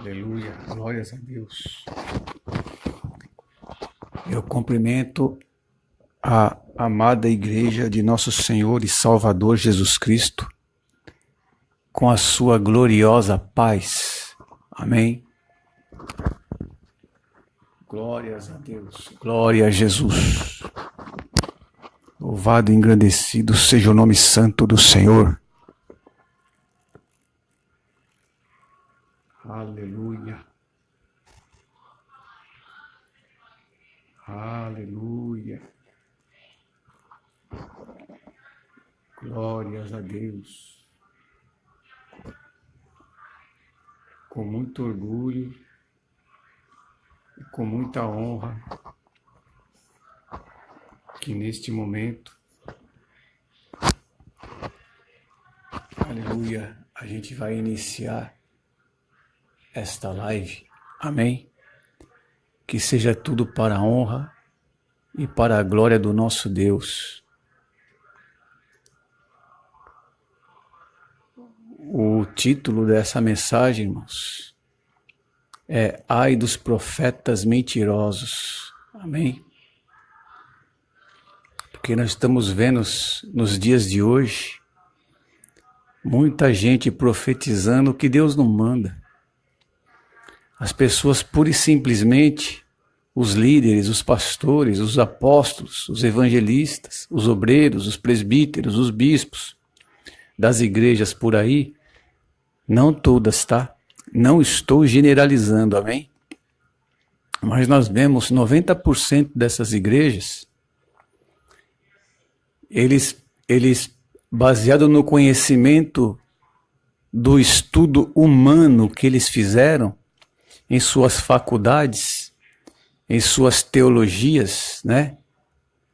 Aleluia, glórias a Deus. Eu cumprimento a amada Igreja de Nosso Senhor e Salvador Jesus Cristo com a sua gloriosa paz. Amém. Glórias a Deus, glória a Jesus. Louvado e engrandecido seja o nome santo do Senhor. Aleluia. Aleluia. Glórias a Deus. Com muito orgulho e com muita honra que neste momento, aleluia, a gente vai iniciar esta live. Amém? Que seja tudo para a honra e para a glória do nosso Deus. O título dessa mensagem, irmãos, é Ai dos profetas mentirosos. Amém? Porque nós estamos vendo nos dias de hoje muita gente profetizando o que Deus não manda. As pessoas pura e simplesmente, os líderes, os pastores, os apóstolos, os evangelistas, os obreiros, os presbíteros, os bispos das igrejas por aí, não todas, tá? Não estou generalizando, amém? Mas nós vemos 90% dessas igrejas, eles baseado no conhecimento do estudo humano que eles fizeram, em suas faculdades, em suas teologias, né?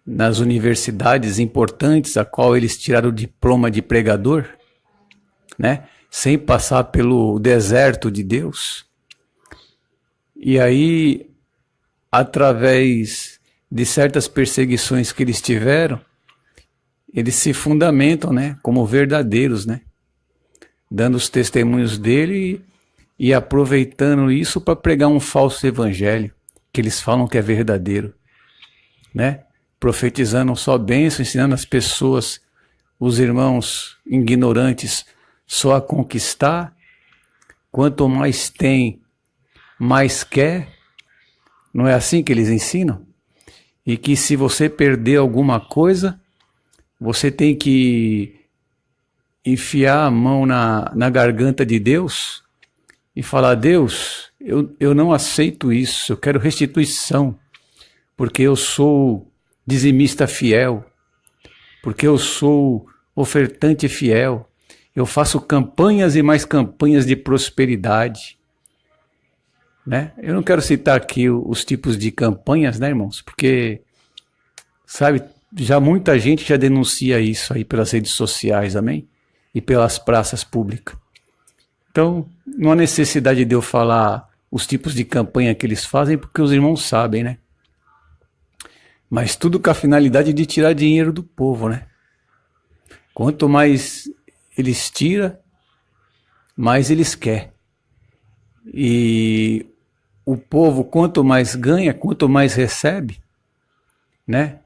Nas universidades importantes, a qual eles tiraram o diploma de pregador, né? Sem passar pelo deserto de Deus. E aí, através de certas perseguições que eles tiveram, eles se fundamentam, né? Como verdadeiros, né? Dando os testemunhos dele e aproveitando isso para pregar um falso evangelho, que eles falam que é verdadeiro, né? Profetizando só bênção, ensinando as pessoas, os irmãos ignorantes, só a conquistar. Quanto mais tem, mais quer. Não é assim que eles ensinam? E que se você perder alguma coisa, você tem que enfiar a mão na garganta de Deus e falar: Deus, eu não aceito isso, eu quero restituição, porque eu sou dizimista fiel, porque eu sou ofertante fiel, eu faço campanhas e mais campanhas de prosperidade, né? Eu não quero citar aqui os tipos de campanhas, né, irmãos, porque, sabe, já muita gente já denuncia isso aí pelas redes sociais, amém? E pelas praças públicas. Então, não há necessidade de eu falar os tipos de campanha que eles fazem, porque os irmãos sabem, né? Mas tudo com a finalidade de tirar dinheiro do povo, né? Quanto mais eles tiram, mais eles querem. E o povo, quanto mais ganha, quanto mais recebe, né?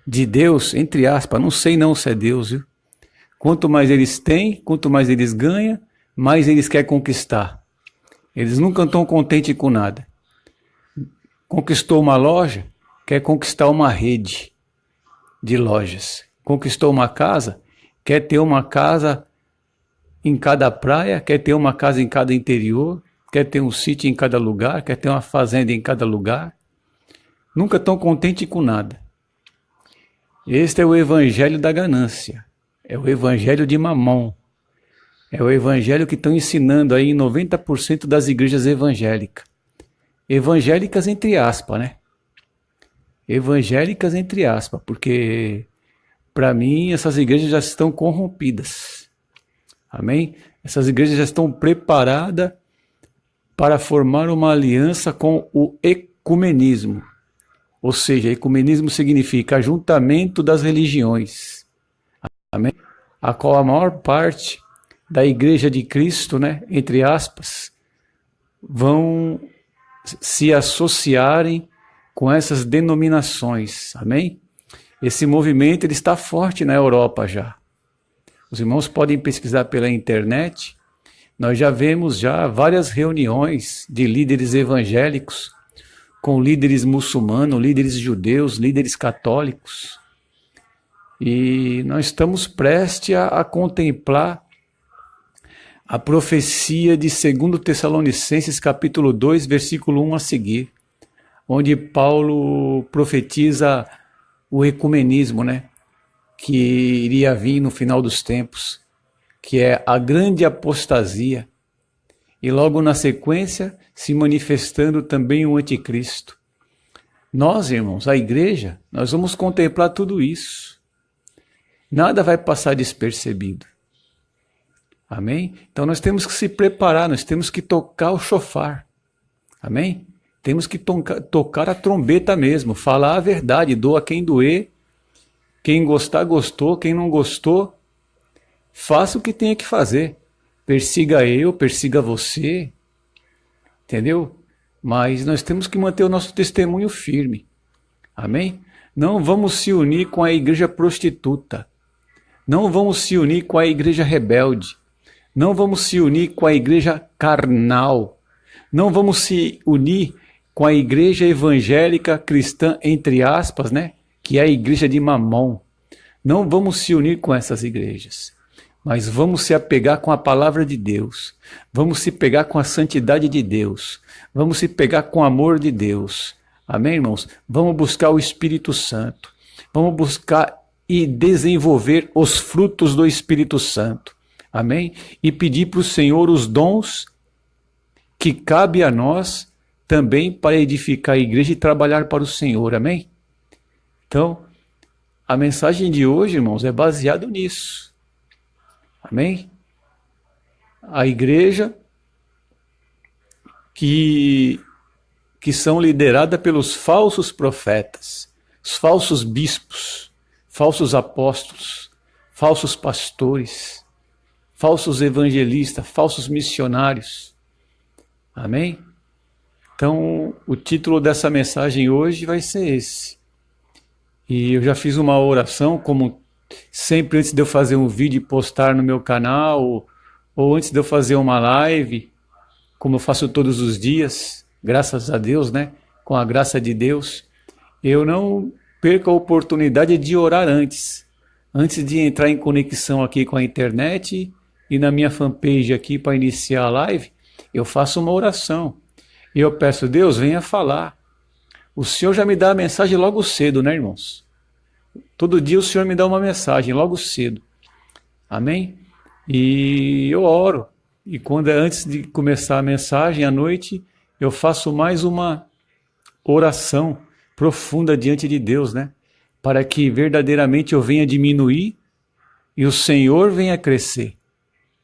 De Deus, entre aspas, não sei não se é Deus, viu? Quanto mais eles têm, quanto mais eles ganham, mais eles querem conquistar. Eles nunca estão contentes com nada. Conquistou uma loja, quer conquistar uma rede de lojas. Conquistou uma casa, quer ter uma casa em cada praia, quer ter uma casa em cada interior, quer ter um sítio em cada lugar, quer ter uma fazenda em cada lugar. Nunca estão contentes com nada. Este é o evangelho da ganância. É o evangelho de Mamon. É o evangelho que estão ensinando aí em 90% das igrejas evangélicas. Evangélicas entre aspas, né? Evangélicas entre aspas, porque para mim essas igrejas já estão corrompidas. Amém? Essas igrejas já estão preparadas para formar uma aliança com o ecumenismo. Ou seja, ecumenismo significa ajuntamento das religiões. Amém? A qual a maior parte da Igreja de Cristo, né, entre aspas, vão se associarem com essas denominações, amém? Esse movimento ele está forte na Europa já. Os irmãos podem pesquisar pela internet, nós já vemos já várias reuniões de líderes evangélicos com líderes muçulmanos, líderes judeus, líderes católicos. E nós estamos prestes a contemplar a profecia de 2 Tessalonicenses capítulo 2, versículo 1 a seguir, onde Paulo profetiza o ecumenismo, né, que iria vir no final dos tempos, que é a grande apostasia, e logo na sequência se manifestando também o anticristo. Nós, irmãos, a igreja, nós vamos contemplar tudo isso. Nada vai passar despercebido. Amém? Então nós temos que se preparar, nós temos que tocar o chofar. Amém? Temos que tocar a trombeta mesmo, falar a verdade, doa quem doer. Quem gostar, gostou. Quem não gostou, faça o que tenha que fazer. Persiga eu, persiga você. Entendeu? Mas nós temos que manter o nosso testemunho firme. Amém? Não vamos se unir com a igreja prostituta. Não vamos se unir com a igreja rebelde. Não vamos se unir com a igreja carnal. Não vamos se unir com a igreja evangélica cristã, entre aspas, né? Que é a igreja de Mamon. Não vamos se unir com essas igrejas. Mas vamos se apegar com a palavra de Deus. Vamos se pegar com a santidade de Deus. Vamos se pegar com o amor de Deus. Amém, irmãos? Vamos buscar o Espírito Santo. Vamos buscar e desenvolver os frutos do Espírito Santo. Amém? E pedir para o Senhor os dons que cabe a nós também para edificar a igreja e trabalhar para o Senhor. Amém? Então, a mensagem de hoje, irmãos, é baseada nisso. Amém? A igreja que são liderada pelos falsos profetas, os falsos bispos, falsos apóstolos, falsos pastores, falsos evangelistas, falsos missionários. Amém? Então, o título dessa mensagem hoje vai ser esse. E eu já fiz uma oração, como sempre antes de eu fazer um vídeo e postar no meu canal, ou antes de eu fazer uma live, como eu faço todos os dias, graças a Deus, né? Com a graça de Deus, eu não perco a oportunidade de orar antes de entrar em conexão aqui com a internet e na minha fanpage aqui para iniciar a live, eu faço uma oração. E eu peço, Deus, venha falar. O Senhor já me dá a mensagem logo cedo, né, irmãos? Todo dia o Senhor me dá uma mensagem logo cedo. Amém? E eu oro. E quando é antes de começar a mensagem, à noite, eu faço mais uma oração profunda diante de Deus, né? Para que verdadeiramente eu venha diminuir e o Senhor venha crescer,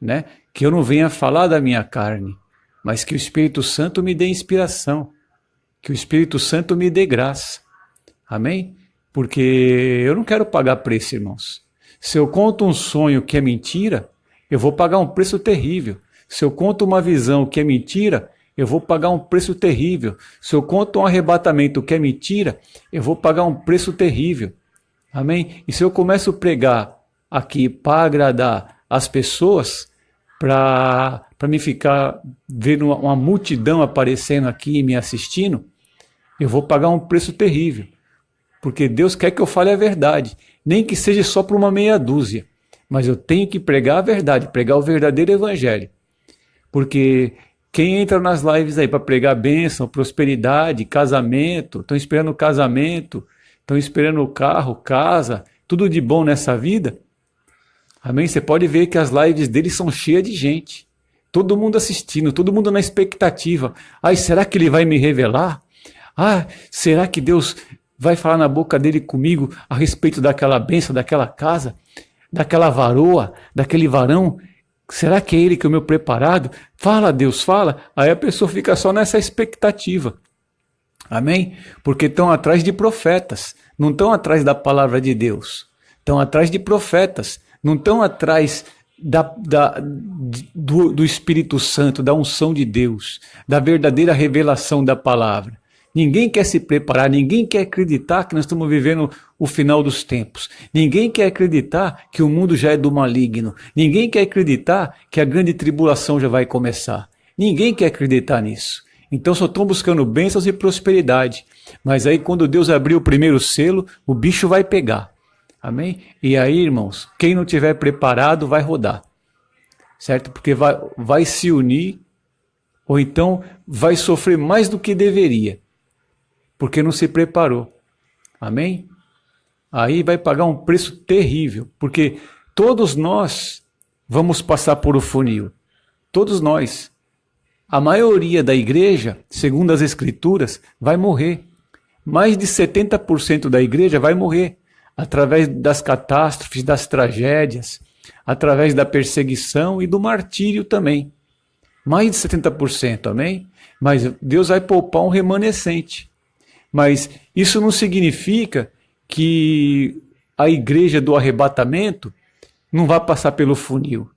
né? Que eu não venha falar da minha carne, mas que o Espírito Santo me dê inspiração, que o Espírito Santo me dê graça. Amém? Porque eu não quero pagar preço, irmãos. Se eu conto um sonho que é mentira, eu vou pagar um preço terrível. Se eu conto uma visão que é mentira, eu vou pagar um preço terrível. Se eu conto um arrebatamento que é mentira, eu vou pagar um preço terrível. Amém? E se eu começo a pregar aqui para agradar as pessoas, para me ficar vendo uma multidão aparecendo aqui e me assistindo, eu vou pagar um preço terrível. Porque Deus quer que eu fale a verdade, nem que seja só para uma meia dúzia. Mas eu tenho que pregar a verdade, pregar o verdadeiro evangelho. Porque quem entra nas lives aí para pregar bênção, prosperidade, casamento, estão esperando casamento, estão esperando carro, casa, tudo de bom nessa vida. Amém? Você pode ver que as lives deles são cheias de gente. Todo mundo assistindo, todo mundo na expectativa. Ai, será que ele vai me revelar? Ah, será que Deus vai falar na boca dele comigo a respeito daquela bênção, daquela casa, daquela varoa, daquele varão? Será que é ele que é o meu preparado? Fala, Deus, fala. Aí a pessoa fica só nessa expectativa. Amém? Porque estão atrás de profetas, não estão atrás da palavra de Deus. Estão atrás de profetas, não estão atrás do Espírito Santo, da unção de Deus, da verdadeira revelação da palavra. Ninguém quer se preparar, ninguém quer acreditar que nós estamos vivendo o final dos tempos. Ninguém quer acreditar que o mundo já é do maligno. Ninguém quer acreditar que a grande tribulação já vai começar. Ninguém quer acreditar nisso. Então só estão buscando bênçãos e prosperidade. Mas aí quando Deus abrir o primeiro selo, o bicho vai pegar. Amém? E aí, irmãos, quem não tiver preparado vai rodar. Certo? Porque vai se unir, ou então vai sofrer mais do que deveria. Porque não se preparou. Amém? Aí vai pagar um preço terrível, porque todos nós vamos passar por o funil. Todos nós. A maioria da igreja, segundo as Escrituras, vai morrer. Mais de 70% da igreja vai morrer, através das catástrofes, das tragédias, através da perseguição e do martírio também. Mais de 70%, amém? Mas Deus vai poupar um remanescente. Mas isso não significa que a igreja do arrebatamento não vai passar pelo funil.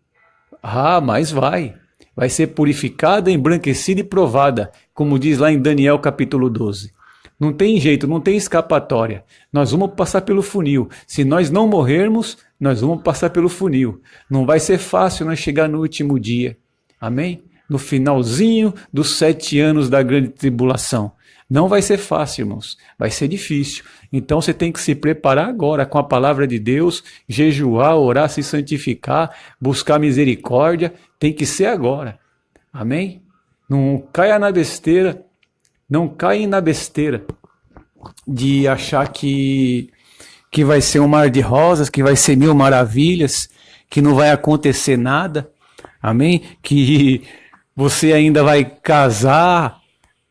Ah, mas vai. Vai ser purificada, embranquecida e provada, como diz lá em Daniel capítulo 12. Não tem jeito, não tem escapatória. Nós vamos passar pelo funil. Se nós não morrermos, nós vamos passar pelo funil. Não vai ser fácil nós chegar no último dia. Amém? No finalzinho dos 7 anos da grande tribulação. Não vai ser fácil, irmãos. Vai ser difícil. Então você tem que se preparar agora com a palavra de Deus, jejuar, orar, se santificar, buscar misericórdia. Tem que ser agora. Amém? Não caia na besteira. Não caia na besteira de achar que vai ser um mar de rosas, que vai ser 1000 maravilhas, que não vai acontecer nada. Amém? Que você ainda vai casar,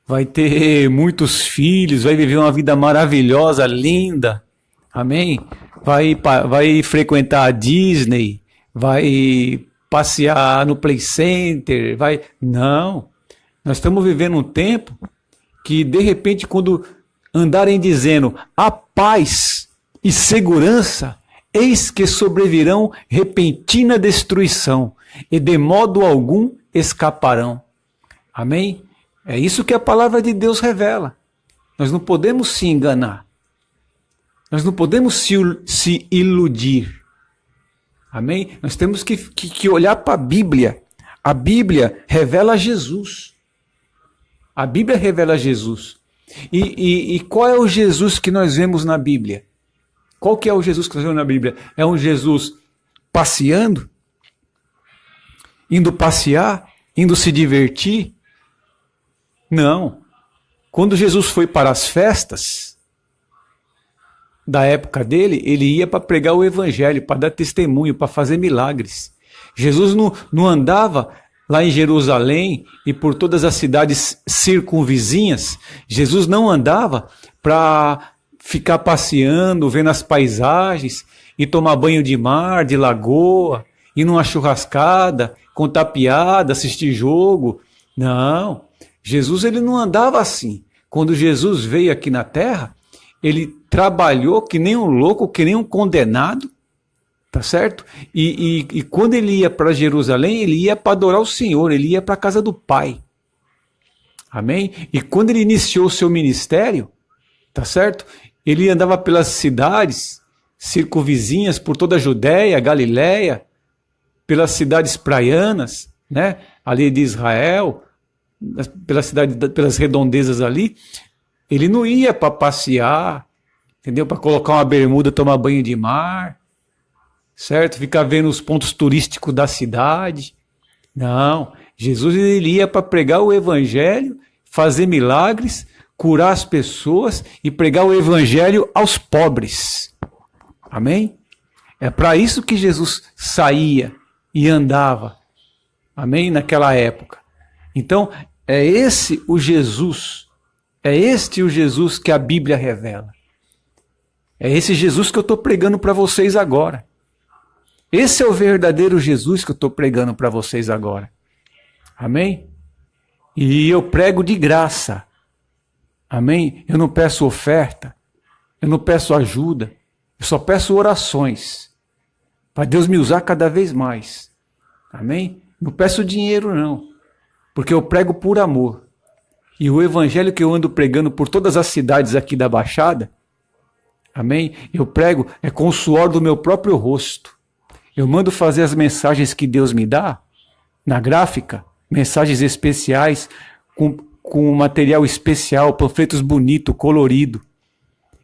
vai ter muitos filhos, vai viver uma vida maravilhosa, linda. Amém? Vai frequentar a Disney, vai passear no Play Center, vai... Não. Nós estamos vivendo um tempo que, de repente, quando andarem dizendo a paz e segurança, eis que sobrevirão repentina destruição, e de modo algum escaparão. Amém? É isso que a palavra de Deus revela. Nós não podemos se enganar. Nós não podemos se iludir. Amém? Nós temos que olhar para a Bíblia. A Bíblia revela Jesus. A Bíblia revela Jesus. E qual é o Jesus que nós vemos na Bíblia? Qual que é o Jesus que nós vemos na Bíblia? É um Jesus passeando? Indo passear? Indo se divertir? Não. Quando Jesus foi para as festas da época dele, ele ia para pregar o evangelho, para dar testemunho, para fazer milagres. Jesus não andava lá em Jerusalém e por todas as cidades circunvizinhas. Jesus não andava para ficar passeando, vendo as paisagens e tomar banho de mar, de lagoa, ir numa churrascada, contar piada, assistir jogo. Não. Jesus ele não andava assim. Quando Jesus veio aqui na terra, ele trabalhou que nem um louco, que nem um condenado, tá certo? E quando ele ia para Jerusalém, ele ia para adorar o Senhor, ele ia para a casa do Pai. Amém? E quando ele iniciou o seu ministério, tá certo? Ele andava pelas cidades circunvizinhas, por toda a Judéia, Galiléia, pelas cidades praianas, né? Ali de Israel, pelas redondezas ali. Ele não ia para passear, entendeu? Para colocar uma bermuda, tomar banho de mar, certo? Ficar vendo os pontos turísticos da cidade. Não. Jesus ele ia para pregar o evangelho, fazer milagres, curar as pessoas e pregar o evangelho aos pobres. Amém? É para isso que Jesus saía e andava. Amém? Naquela época. Então, é esse o Jesus. É este o Jesus que a Bíblia revela. É esse Jesus que eu estou pregando para vocês agora. Esse é o verdadeiro Jesus que eu estou pregando para vocês agora. Amém? E eu prego de graça. Amém? Eu não peço oferta. Eu não peço ajuda. Eu só peço orações. Para Deus me usar cada vez mais. Amém? Não peço dinheiro, não. Porque eu prego por amor. E o evangelho que eu ando pregando por todas as cidades aqui da Baixada, amém? Eu prego com o suor do meu próprio rosto. Eu mando fazer as mensagens que Deus me dá, na gráfica, mensagens especiais, com material especial, panfletos bonito, colorido.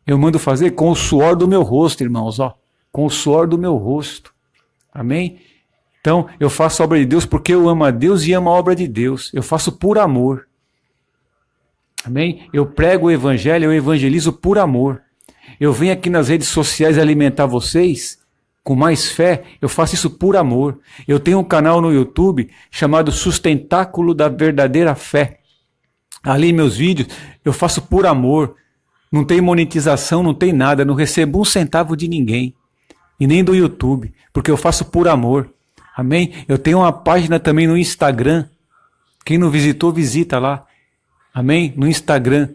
Eu mando fazer com o suor do meu rosto, irmãos, ó. Com o suor do meu rosto. Amém? Então, eu faço a obra de Deus porque eu amo a Deus e amo a obra de Deus. Eu faço por amor. Amém? Eu prego o evangelho, eu evangelizo por amor. Eu venho aqui nas redes sociais alimentar vocês com mais fé, eu faço isso por amor. Eu tenho um canal no YouTube chamado Sustentáculo da Verdadeira Fé. Ali meus vídeos eu faço por amor. Não tem monetização, não tem nada, não recebo um centavo de ninguém. E nem do YouTube, porque eu faço por amor. Amém? Eu tenho uma página também no Instagram. Quem não visitou, visita lá. Amém? No Instagram.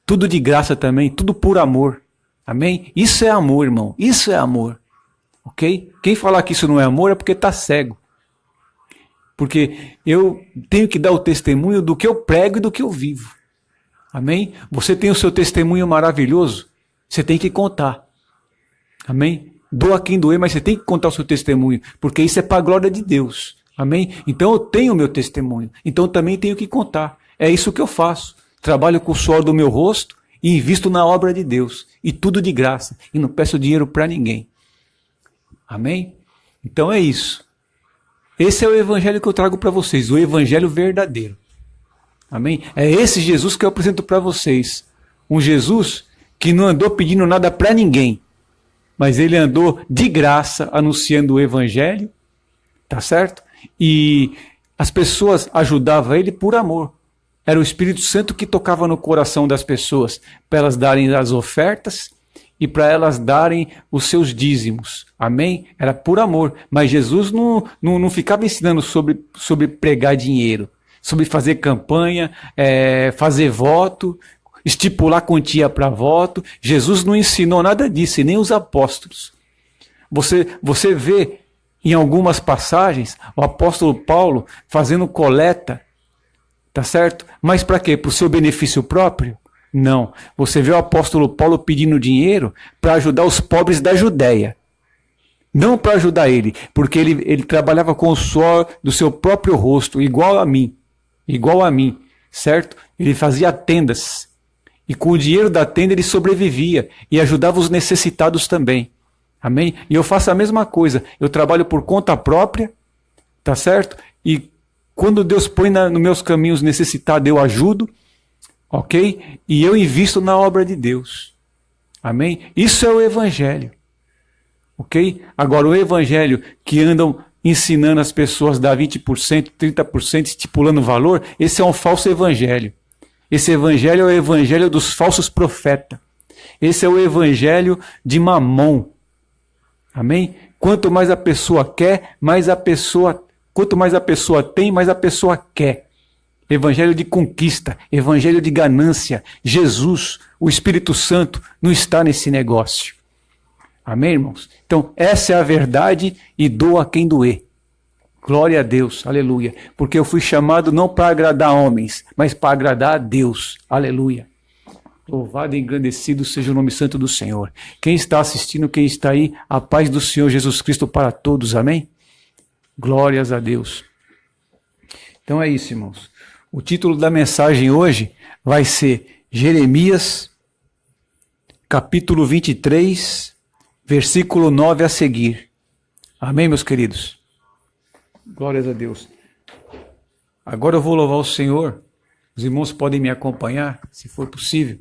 Tudo de graça também, tudo por amor. Amém? Isso é amor, irmão. Isso é amor. Ok? Quem falar que isso não é amor é porque está cego. Porque eu tenho que dar o testemunho do que eu prego e do que eu vivo. Amém? Você tem o seu testemunho maravilhoso, você tem que contar. Amém? Doa quem doer, mas você tem que contar o seu testemunho, porque isso é para a glória de Deus. Amém? Então eu tenho o meu testemunho, então eu também tenho que contar. É isso que eu faço. Trabalho com o suor do meu rosto e invisto na obra de Deus. E tudo de graça. E não peço dinheiro para ninguém. Amém? Então é isso. Esse é o evangelho que eu trago para vocês. O evangelho verdadeiro. Amém? É esse Jesus que eu apresento para vocês. Um Jesus que não andou pedindo nada para ninguém. Mas ele andou de graça anunciando o evangelho. Tá certo? E as pessoas ajudavam ele por amor. Era o Espírito Santo que tocava no coração das pessoas para elas darem as ofertas e para elas darem os seus dízimos. Amém? Era por amor. Mas Jesus não ficava ensinando sobre pregar dinheiro, sobre fazer campanha, fazer voto, estipular quantia para voto. Jesus não ensinou nada disso, e nem os apóstolos. Você vê em algumas passagens o apóstolo Paulo fazendo coleta. Tá certo? Mas para quê? Para o seu benefício próprio? Não. Você vê o apóstolo Paulo pedindo dinheiro para ajudar os pobres da Judéia. Não para ajudar ele, porque ele trabalhava com o suor do seu próprio rosto, igual a mim. Igual a mim, certo? Ele fazia tendas. E com o dinheiro da tenda ele sobrevivia e ajudava os necessitados também. Amém? E eu faço a mesma coisa. Eu trabalho por conta própria, tá certo? E quando Deus põe nos meus caminhos necessitado, eu ajudo, ok? E eu invisto na obra de Deus. Amém? Isso é o evangelho. Ok? Agora, o evangelho que andam ensinando as pessoas a dar 20%, 30%, estipulando valor, esse é um falso evangelho. Esse evangelho é o evangelho dos falsos profetas. Esse é o evangelho de Mamon. Amém? Quanto mais a pessoa quer, quanto mais a pessoa tem, mais a pessoa quer. Evangelho de conquista, evangelho de ganância. Jesus, o Espírito Santo, não está nesse negócio. Amém, irmãos? Então, essa é a verdade e doa quem doer. Glória a Deus, aleluia. Porque eu fui chamado não para agradar homens, mas para agradar a Deus. Aleluia. Louvado e engrandecido seja o nome santo do Senhor. Quem está assistindo, quem está aí, a paz do Senhor Jesus Cristo para todos. Amém? Glórias a Deus. Então é isso, irmãos. O título da mensagem hoje vai ser Jeremias, capítulo 23, versículo 9 a seguir. Amém, meus queridos? Glórias a Deus. Agora eu vou louvar o Senhor. Os irmãos podem me acompanhar, se for possível,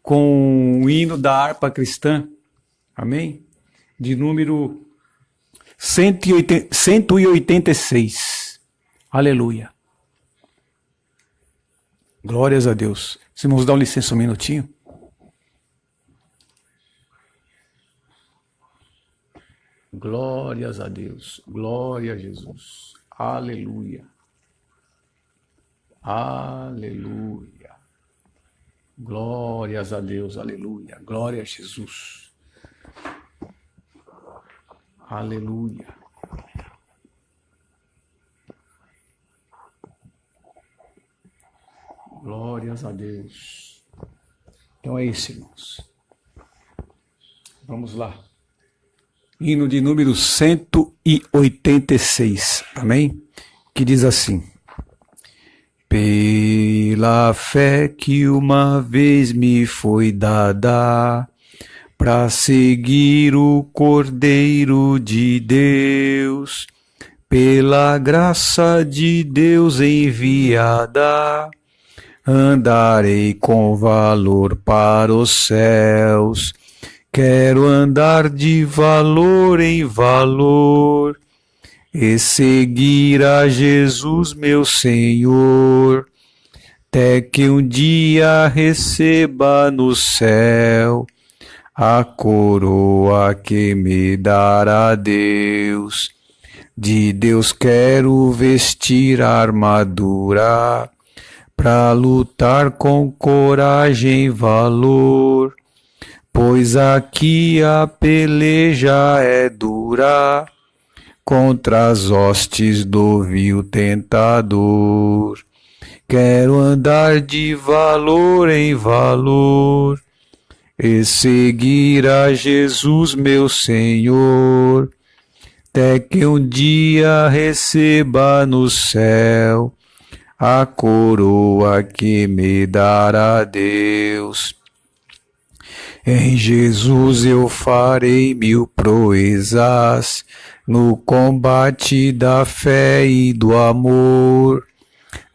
com o hino da harpa cristã. Amém? De número 186. Aleluia. Glórias a Deus. Os irmãos dão licença um minutinho. Glórias a Deus. Glória a Jesus. Aleluia. Aleluia. Glórias a Deus. Aleluia. Glória a Jesus. Aleluia. Glórias a Deus. Então é isso, irmãos. Vamos lá. Hino de número 186. Amém? Que diz assim: pela fé que uma vez me foi dada, para seguir o Cordeiro de Deus, pela graça de Deus enviada, andarei com valor para os céus. Quero andar de valor em valor e seguir a Jesus, meu Senhor, até que um dia receba no céu a coroa que me dará Deus. De Deus quero vestir a armadura, pra lutar com coragem e valor, pois aqui a peleja é dura contra as hostes do vil tentador. Quero andar de valor em valor e seguir a Jesus, meu Senhor, até que um dia receba no céu a coroa que me dará Deus. Em Jesus eu farei 1000 proezas, no combate da fé e do amor.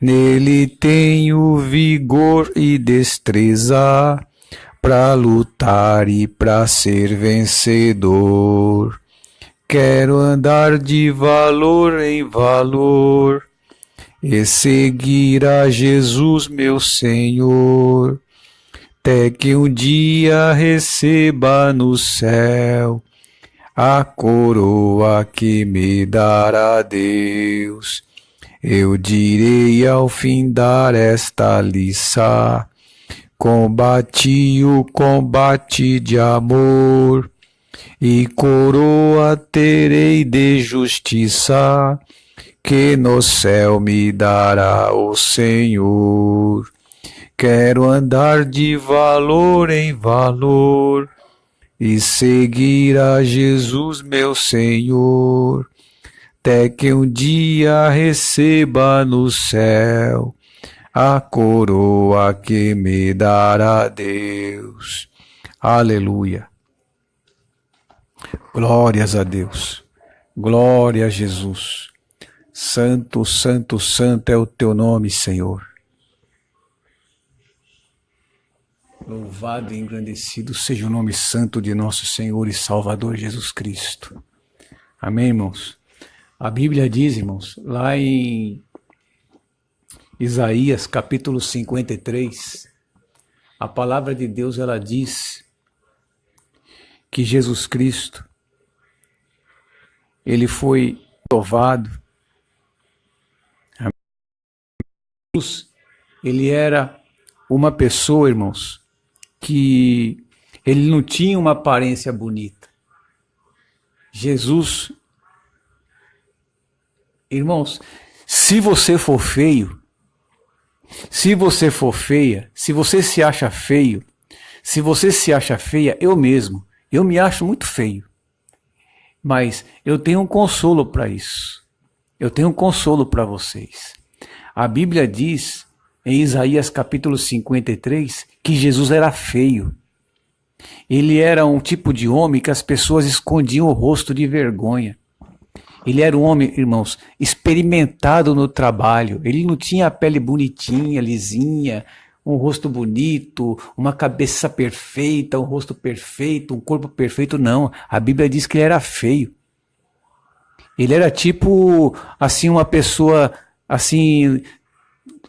Nele tenho vigor e destreza, para lutar e para ser vencedor. Quero andar de valor em valor e seguir a Jesus, meu Senhor, até que um dia receba no céu a coroa que me dará Deus. Eu direi ao findar esta liça: combati o combate de amor, e coroa terei de justiça, que no céu me dará o Senhor. Quero andar de valor em valor e seguir a Jesus, meu Senhor, até que um dia receba no céu a coroa que me dará Deus. Aleluia. Glórias a Deus. Glória a Jesus. Santo, santo, santo é o teu nome, Senhor. Louvado e engrandecido seja o nome santo de nosso Senhor e Salvador Jesus Cristo. Amém, irmãos? A Bíblia diz, irmãos, lá em Isaías capítulo 53, a palavra de Deus, ela diz que Jesus Cristo, ele foi provado. Jesus, ele era uma pessoa, irmãos, que ele não tinha uma aparência bonita. Jesus, irmãos, se você for feio, se você for feia, se você se acha feio, se você se acha feia, eu mesmo, eu me acho muito feio. Mas eu tenho um consolo para isso. Eu tenho um consolo para vocês. A Bíblia diz, em Isaías capítulo 53, que Jesus era feio. Ele era um tipo de homem que as pessoas escondiam o rosto de vergonha. Ele era um homem, irmãos, experimentado no trabalho. Ele não tinha a pele bonitinha, lisinha, um rosto bonito, uma cabeça perfeita, um rosto perfeito, um corpo perfeito. Não, a Bíblia diz que ele era feio. Ele era tipo, assim, uma pessoa, assim,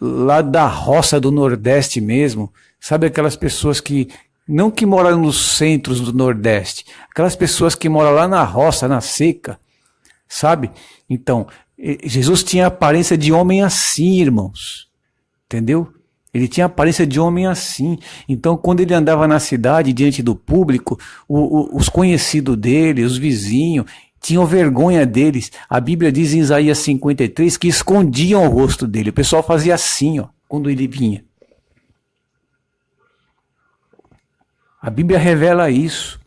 lá da roça do Nordeste mesmo. Sabe aquelas pessoas que, não que moram nos centros do Nordeste, aquelas pessoas que moram lá na roça, na seca, sabe? Então, Jesus tinha a aparência de homem assim, irmãos. Entendeu? Ele tinha a aparência de homem assim. Então, quando ele andava na cidade, diante do público, os conhecidos dele, os vizinhos, tinham vergonha deles. A Bíblia diz em Isaías 53 que escondiam o rosto dele. O pessoal fazia assim, ó, quando ele vinha. A Bíblia revela isso.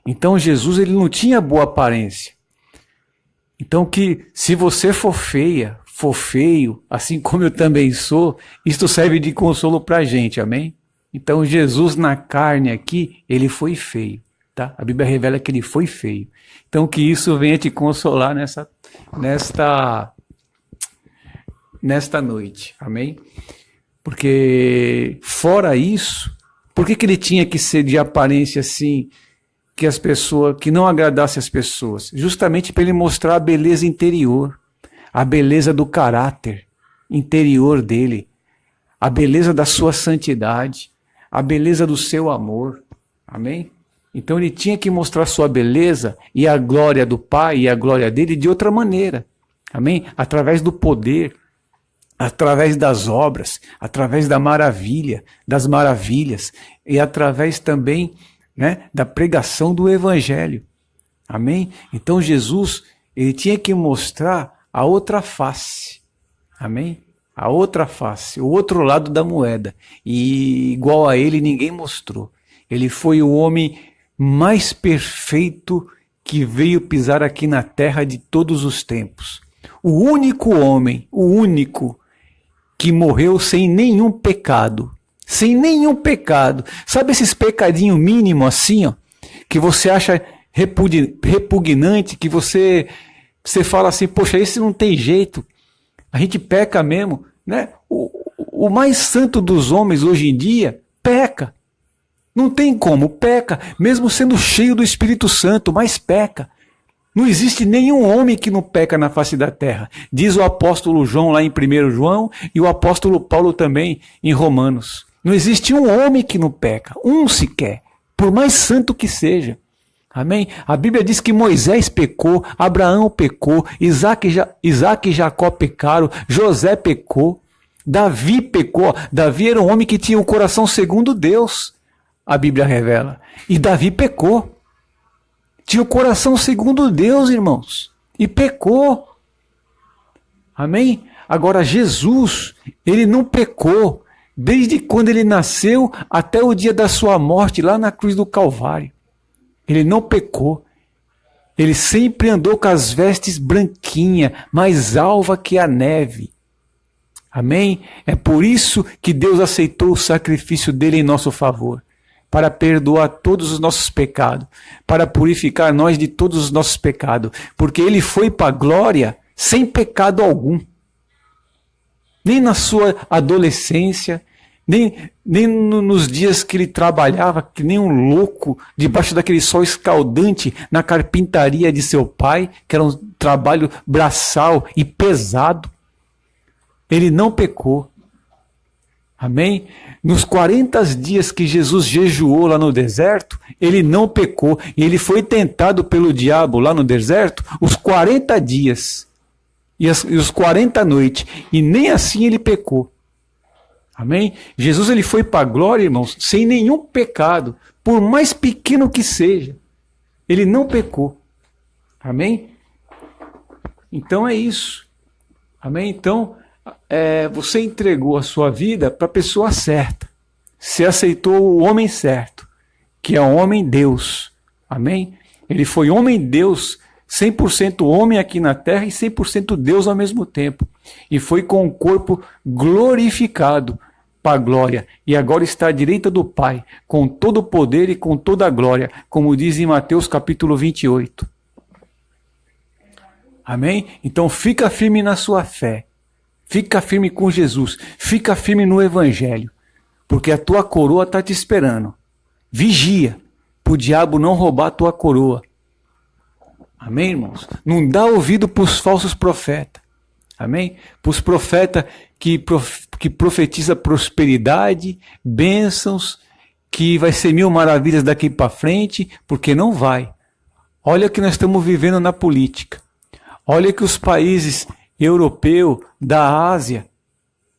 Então Jesus ele não tinha boa aparência. Então que se você for feia, for feio, assim como eu também sou, isto serve de consolo para a gente, amém? Então Jesus na carne aqui, ele foi feio, tá? A Bíblia revela que ele foi feio. Então que isso venha te consolar nesta noite, amém? Porque fora isso, por que ele tinha que ser de aparência assim, que não agradasse as pessoas? Justamente para ele mostrar a beleza interior, a beleza do caráter interior dele, a beleza da sua santidade, a beleza do seu amor, amém? Então ele tinha que mostrar sua beleza e a glória do Pai e a glória dele de outra maneira, amém? Através do poder, através das obras, através da maravilha, das maravilhas e através também, né, da pregação do Evangelho, amém? Então Jesus, ele tinha que mostrar a outra face, amém? A outra face, o outro lado da moeda, e igual a ele ninguém mostrou. Ele foi o homem mais perfeito que veio pisar aqui na terra de todos os tempos. O único homem, o único que morreu sem nenhum pecado. Sem nenhum pecado. Sabe esses pecadinhos mínimos assim, ó, que você acha repugnante, que você fala assim, poxa, esse não tem jeito. A gente peca mesmo, né? O mais santo dos homens hoje em dia peca. Não tem como, peca, mesmo sendo cheio do Espírito Santo, mas peca. Não existe nenhum homem que não peca na face da terra. Diz o apóstolo João lá em 1 João e o apóstolo Paulo também em Romanos. Não existe um homem que não peca, um sequer, por mais santo que seja. Amém? A Bíblia diz que Moisés pecou, Abraão pecou, Isaac e Jacó pecaram, José pecou, Davi pecou. Davi era um homem que tinha o coração segundo Deus, a Bíblia revela. E Davi pecou. Tinha o coração segundo Deus, irmãos, e pecou. Amém? Agora Jesus, ele não pecou desde quando ele nasceu até o dia da sua morte lá na cruz do Calvário. Ele não pecou. Ele sempre andou com as vestes branquinhas, mais alva que a neve. Amém? É por isso que Deus aceitou o sacrifício dele em nosso favor, para perdoar todos os nossos pecados, para purificar nós de todos os nossos pecados, porque ele foi para a glória sem pecado algum. Nem na sua adolescência, nem nos dias que ele trabalhava que nem um louco, debaixo daquele sol escaldante, na carpintaria de seu pai, que era um trabalho braçal e pesado. Ele não pecou. Amém? Nos 40 dias que Jesus jejuou lá no deserto, ele não pecou. E ele foi tentado pelo diabo lá no deserto os 40 dias e os 40 noites. E nem assim ele pecou. Amém? Jesus ele foi para a glória, irmãos, sem nenhum pecado, por mais pequeno que seja. Ele não pecou. Amém? Então é isso. Amém? Então, você entregou a sua vida para a pessoa certa. Você aceitou o homem certo, que é o homem Deus. Amém? Ele foi homem Deus, 100% homem aqui na terra e 100% Deus ao mesmo tempo. E foi com o corpo glorificado para a glória. E agora está à direita do Pai, com todo o poder e com toda a glória, como diz em Mateus capítulo 28. Amém? Então fica firme na sua fé. Fica firme com Jesus. Fica firme no Evangelho. Porque a tua coroa está te esperando. Vigia, para o diabo não roubar a tua coroa. Amém, irmãos? Não dá ouvido para os falsos profetas. Amém? Para os profetas que profetiza prosperidade, bênçãos, que vai ser 1000 maravilhas daqui para frente, porque não vai. Olha o que nós estamos vivendo na política. Olha que os países europeus da Ásia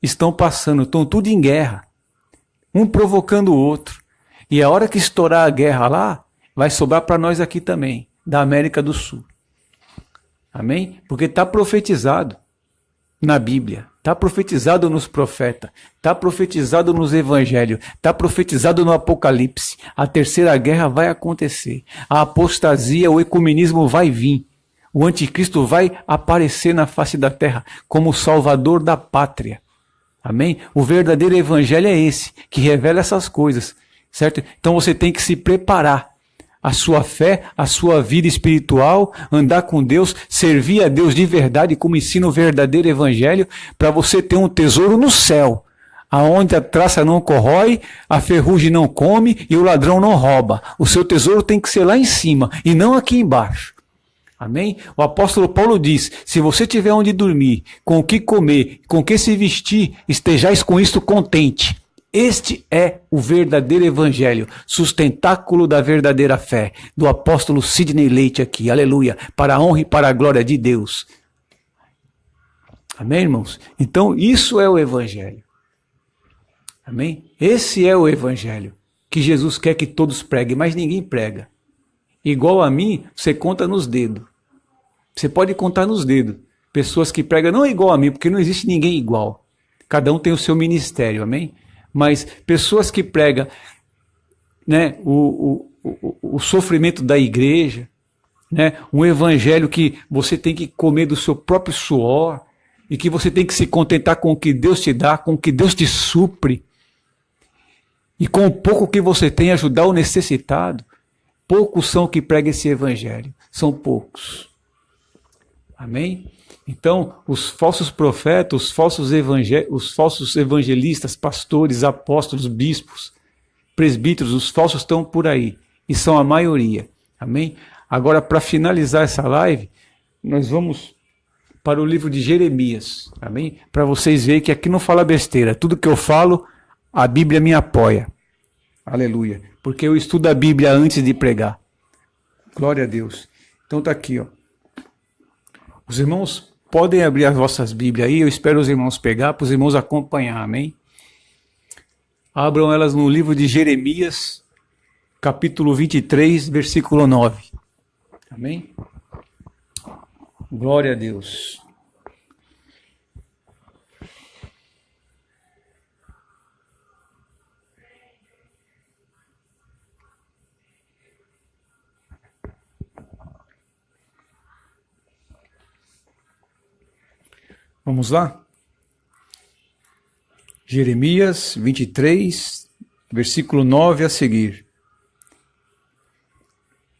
estão passando, estão tudo em guerra. Um provocando o outro. E a hora que estourar a guerra lá, vai sobrar para nós aqui também, da América do Sul. Amém? Porque está profetizado na Bíblia. está profetizado nos profetas, está profetizado nos evangelhos, está profetizado no Apocalipse. A terceira guerra vai acontecer, a apostasia, o ecumenismo vai vir. O anticristo vai aparecer na face da terra como o salvador da pátria. Amém? O verdadeiro evangelho é esse, que revela essas coisas, certo? Então você tem que se preparar. A sua fé, a sua vida espiritual, andar com Deus, servir a Deus de verdade, como ensina o verdadeiro evangelho, para você ter um tesouro no céu, aonde a traça não corrói, a ferrugem não come e o ladrão não rouba. O seu tesouro tem que ser lá em cima e não aqui embaixo. Amém? O apóstolo Paulo diz, se você tiver onde dormir, com o que comer, com o que se vestir, estejais com isto contente. Este é o verdadeiro evangelho, sustentáculo da verdadeira fé, do apóstolo Sidney Leite aqui, aleluia, para a honra e para a glória de Deus. Amém, irmãos? Então, isso é o evangelho. Amém? Esse é o evangelho que Jesus quer que todos preguem, mas ninguém prega. Igual a mim, você conta nos dedos. Você pode contar nos dedos. Pessoas que pregam não é igual a mim, porque não existe ninguém igual. Cada um tem o seu ministério, amém? Mas pessoas que pregam, né, o sofrimento da igreja, né, um evangelho que você tem que comer do seu próprio suor e que você tem que se contentar com o que Deus te dá, com o que Deus te supre e com o pouco que você tem ajudar o necessitado. Poucos são que pregam esse evangelho, são poucos. Amém? Então, os falsos profetas, os falsos evangelistas, pastores, apóstolos, bispos, presbíteros, os falsos estão por aí. E são a maioria. Amém? Agora, para finalizar essa live, nós vamos para o livro de Jeremias. Amém? Para vocês verem que aqui não fala besteira. Tudo que eu falo, a Bíblia me apoia. Aleluia. Porque eu estudo a Bíblia antes de pregar. Glória a Deus. Então está aqui, ó. Os irmãos podem abrir as vossas Bíblias aí, eu espero os irmãos pegar, para os irmãos acompanhar, amém? Abram elas no livro de Jeremias, capítulo 23, versículo 9. Amém? Glória a Deus. Vamos lá? Jeremias 23, versículo 9 a seguir.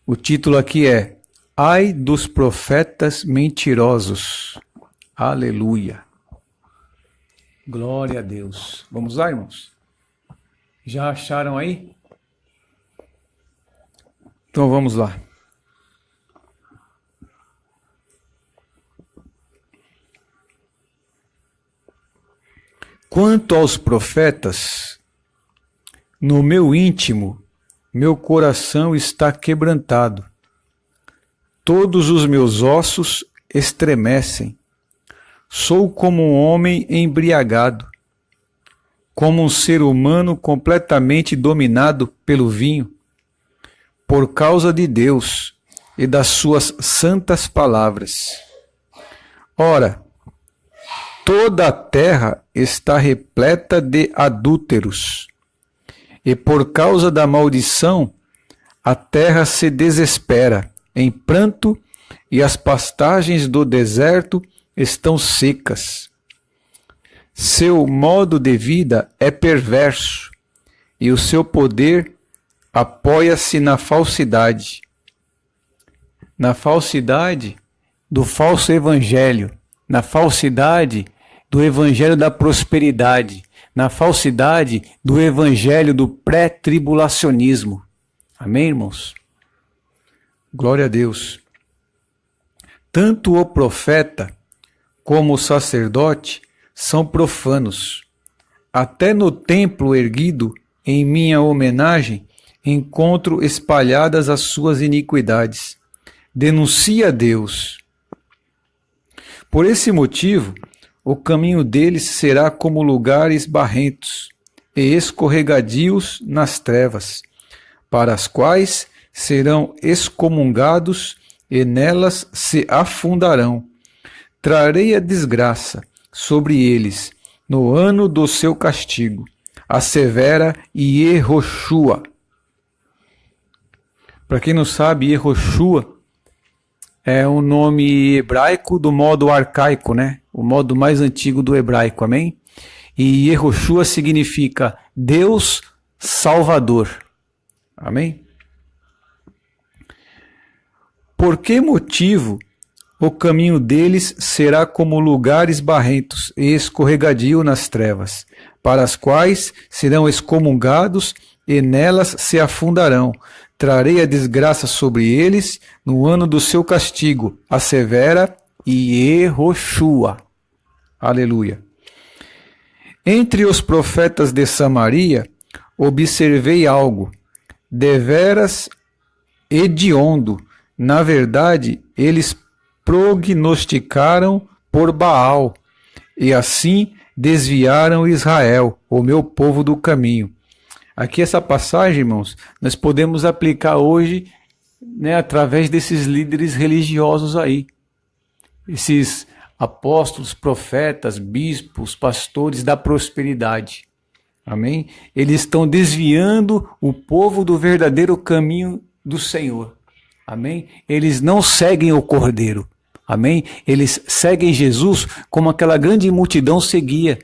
O título aqui é Ai dos profetas mentirosos. Aleluia. Glória a Deus. Vamos lá, irmãos? Já acharam aí? Então vamos lá. Quanto aos profetas, no meu íntimo, meu coração está quebrantado. Todos os meus ossos estremecem. Sou como um homem embriagado, como um ser humano completamente dominado pelo vinho, por causa de Deus e das suas santas palavras. Ora, toda a terra está repleta de adúlteros, e por causa da maldição, a terra se desespera em pranto, e as pastagens do deserto estão secas. Seu modo de vida é perverso, e o seu poder apoia-se na falsidade do falso evangelho, na falsidade do evangelho da prosperidade, na falsidade do evangelho do pré-tribulacionismo. Amém, irmãos? Glória a Deus. Tanto o profeta como o sacerdote são profanos. Até no templo erguido em minha homenagem encontro espalhadas as suas iniquidades. Denuncia a Deus. Por esse motivo, o caminho deles será como lugares barrentos e escorregadios nas trevas, para as quais serão excomungados e nelas se afundarão. Trarei a desgraça sobre eles, no ano do seu castigo, assevera Yehoshua. Para quem não sabe, Yehoshua é um nome hebraico do modo arcaico, né? O modo mais antigo do hebraico, amém? E Yehoshua significa Deus Salvador, amém? Por que motivo o caminho deles será como lugares barrentos e escorregadio nas trevas, para as quais serão excomungados e nelas se afundarão? Trarei a desgraça sobre eles no ano do seu castigo, assevera Yehoshua. Aleluia. Entre os profetas de Samaria, observei algo, deveras hediondo. Na verdade, eles prognosticaram por Baal, e assim desviaram Israel, o meu povo, do caminho. Aqui essa passagem, irmãos, nós podemos aplicar hoje, né, através desses líderes religiosos aí. Esses apóstolos, profetas, bispos, pastores da prosperidade. Amém? Eles estão desviando o povo do verdadeiro caminho do Senhor. Amém? Eles não seguem o Cordeiro. Amém? Eles seguem Jesus como aquela grande multidão seguia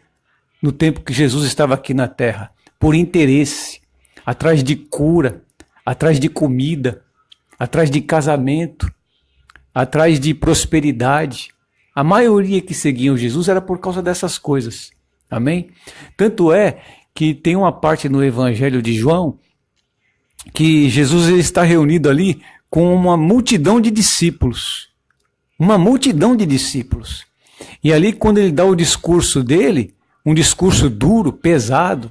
no tempo que Jesus estava aqui na terra. Por interesse, atrás de cura, atrás de comida, atrás de casamento, atrás de prosperidade. A maioria que seguiam Jesus era por causa dessas coisas. Amém? Tanto é que tem uma parte no Evangelho de João que Jesus está reunido ali com uma multidão de discípulos. Uma multidão de discípulos. E ali, quando ele dá o discurso dele, um discurso duro, pesado,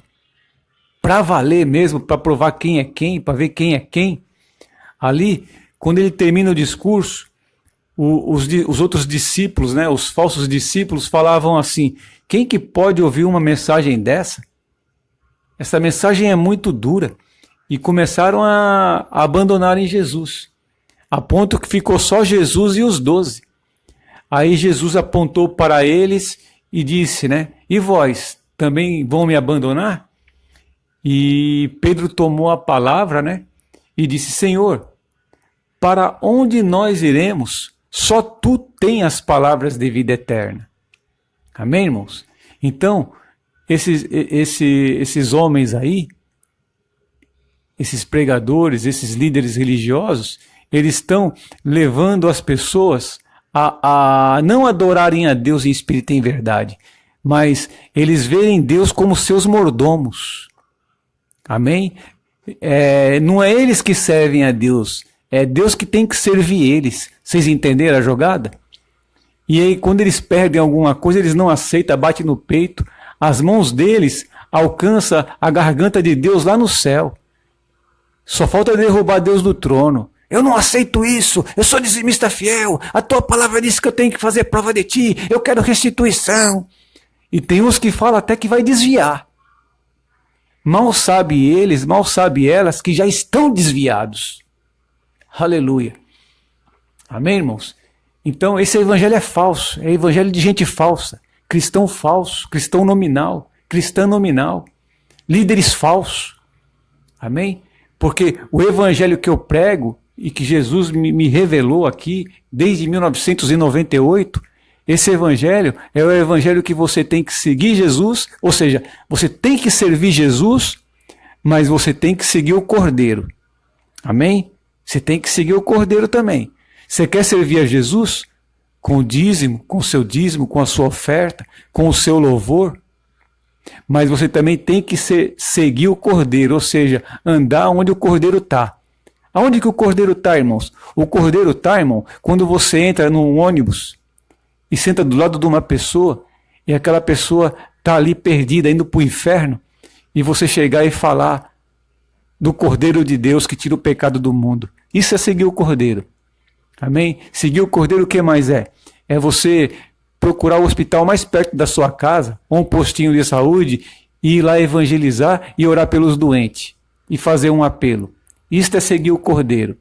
para valer mesmo, para provar quem é quem, para ver quem é quem. Ali, quando ele termina o discurso, os outros discípulos, né, os falsos discípulos, falavam assim: quem que pode ouvir uma mensagem dessa? Essa mensagem é muito dura. E começaram a abandonarem Jesus, a ponto que ficou só Jesus e os 12. Aí Jesus apontou para eles e disse, né, e vós também vão me abandonar? E Pedro tomou a palavra, né, e disse: Senhor, para onde nós iremos? Só tu tens as palavras de vida eterna. Amém, irmãos? Então, esses homens aí, esses pregadores, esses líderes religiosos, eles estão levando as pessoas a não adorarem a Deus em espírito e em verdade, mas eles verem Deus como seus mordomos. Amém? Não é eles que servem a Deus, é Deus que tem que servir eles. Vocês entenderam a jogada? E aí, quando eles perdem alguma coisa, eles não aceitam, batem no peito. As mãos deles alcançam a garganta de Deus lá no céu. Só falta derrubar Deus do trono. Eu não aceito isso, eu sou dizimista fiel, a tua palavra diz que eu tenho que fazer prova de ti, eu quero restituição. E tem uns que falam até que vai desviar. Mal sabe eles, mal sabe elas que já estão desviados. Aleluia. Amém, irmãos? Então esse evangelho é falso, é evangelho de gente falsa, cristão falso, cristão nominal, cristã nominal, líderes falsos. Amém? Porque o evangelho que eu prego e que Jesus me revelou aqui desde 1998, esse evangelho é o evangelho que você tem que seguir Jesus, ou seja, você tem que servir Jesus, mas você tem que seguir o Cordeiro. Amém? Você tem que seguir o Cordeiro também. Você quer servir a Jesus? Com o dízimo, com o seu dízimo, com a sua oferta, com o seu louvor. Mas você também tem que seguir o Cordeiro, ou seja, andar onde o Cordeiro está. Aonde que o Cordeiro está, irmãos? O Cordeiro está, irmão, quando você entra num ônibus e senta do lado de uma pessoa e aquela pessoa está ali perdida, indo para o inferno, e você chegar e falar do Cordeiro de Deus que tira o pecado do mundo. Isso é seguir o Cordeiro. Amém? Seguir o Cordeiro, o que mais é? É você procurar o hospital mais perto da sua casa, ou um postinho de saúde, e ir lá evangelizar e orar pelos doentes, e fazer um apelo. Isto é seguir o Cordeiro.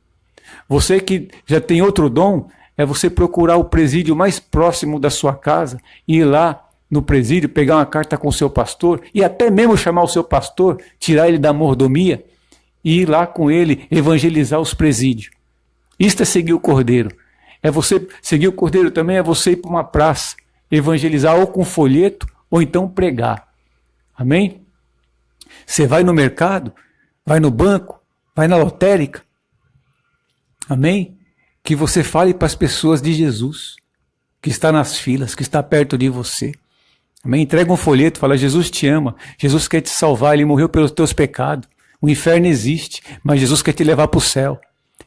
Você que já tem outro dom, é você procurar o presídio mais próximo da sua casa, e ir lá no presídio, pegar uma carta com o seu pastor e até mesmo chamar o seu pastor, tirar ele da mordomia e ir lá com ele evangelizar os presídios. Isto é seguir o Cordeiro. É você seguir o Cordeiro também, é você ir para uma praça, evangelizar ou com folheto ou então pregar. Amém? Você vai no mercado, vai no banco, vai na lotérica. Amém? Que você fale para as pessoas de Jesus, que está nas filas, que está perto de você. Amém? Entrega um folheto, fala: Jesus te ama, Jesus quer te salvar, Ele morreu pelos teus pecados. O inferno existe, mas Jesus quer te levar para o céu.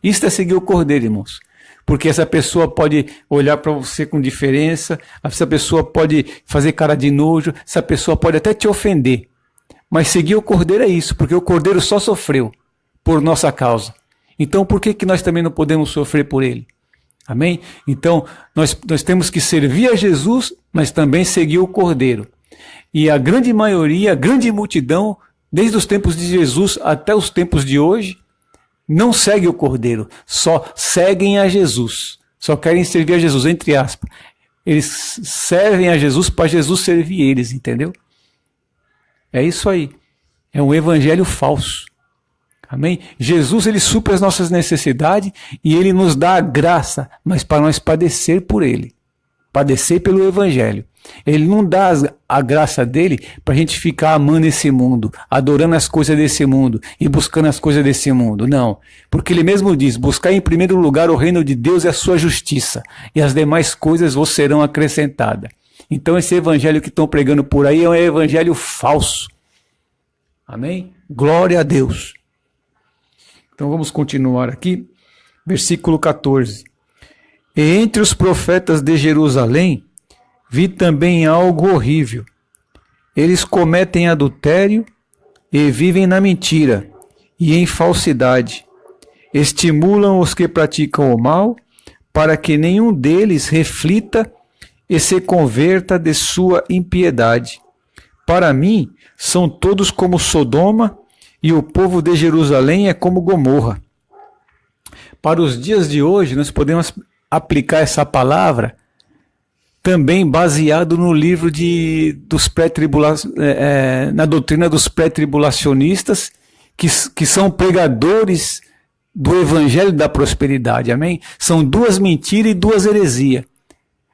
Isso é seguir o Cordeiro, irmãos. Porque essa pessoa pode olhar para você com diferença, essa pessoa pode fazer cara de nojo, essa pessoa pode até te ofender. Mas seguir o Cordeiro é isso, porque o Cordeiro só sofreu por nossa causa. Então por que nós também não podemos sofrer por Ele? Amém? Então nós temos que servir a Jesus, mas também seguir o Cordeiro. E a grande maioria, a grande multidão, desde os tempos de Jesus até os tempos de hoje, não segue o Cordeiro, só seguem a Jesus. Só querem servir a Jesus, entre aspas. Eles servem a Jesus para Jesus servir eles, entendeu? É isso aí. É um evangelho falso. Amém? Jesus, ele supre as nossas necessidades e ele nos dá a graça, mas para nós padecer por ele. Padecer pelo evangelho. Ele não dá a graça dele para a gente ficar amando esse mundo, adorando as coisas desse mundo e buscando as coisas desse mundo. Não. Porque ele mesmo diz: buscar em primeiro lugar o reino de Deus e a sua justiça, e as demais coisas vos serão acrescentadas. Então esse evangelho que estão pregando por aí é um evangelho falso. Amém? Glória a Deus. Então vamos continuar aqui. Versículo 14. E entre os profetas de Jerusalém vi também algo horrível. Eles cometem adultério e vivem na mentira e em falsidade. Estimulam os que praticam o mal, para que nenhum deles reflita e se converta de sua impiedade. Para mim, são todos como Sodoma, e o povo de Jerusalém é como Gomorra. Para os dias de hoje, nós podemos aplicar essa palavra também baseado no livro dos na doutrina dos pré-tribulacionistas, que são pregadores do evangelho da prosperidade, amém? São duas mentiras e duas heresias.